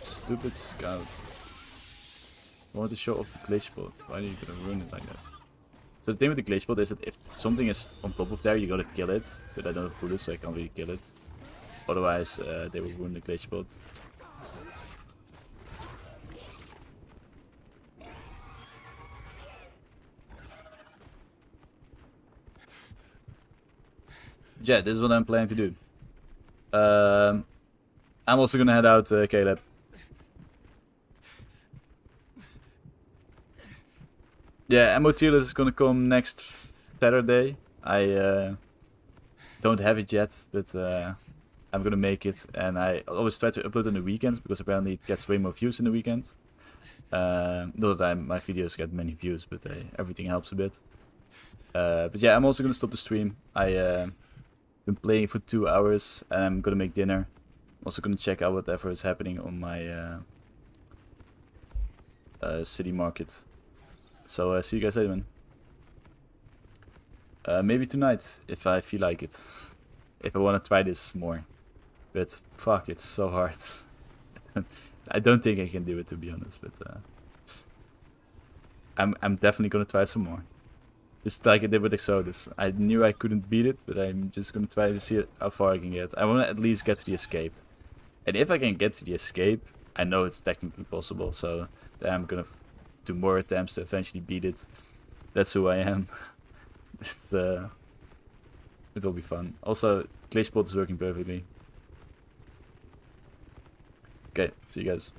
Stupid scout. I want to show off the glitch spot. Why are you gonna ruin it like that? So the thing with the glitch spot is that if something is on top of there, you gotta kill it. But I don't have bullets, so I can't really kill it. Otherwise, they will ruin the glitch spot. Yeah, this is what I'm planning to do. I'm also gonna head out, Caleb. Yeah, ammo tier list is gonna come next Saturday. I don't have it yet, but I'm gonna make it. And I always try to upload on the weekends because apparently it gets way more views in the weekend. Not that my videos get many views, but everything helps a bit. But yeah, I'm also gonna stop the stream. I been playing for 2 hours and I'm gonna make dinner. I'm also gonna check out whatever is happening on my city market. So see you guys later, man. Maybe tonight if I feel like it. If I want to try this more. But fuck, it's so hard. I don't think I can do it, to be honest. But I'm definitely gonna try some more. Just like I did with Exodus. I knew I couldn't beat it, but I'm just gonna try to see how far I can get. I want to at least get to the escape. And if I can get to the escape, I know it's technically possible. So then I'm gonna do more attempts to eventually beat it. That's who I am. It's it will be fun. Also, glitch spot is working perfectly. Okay, see you guys.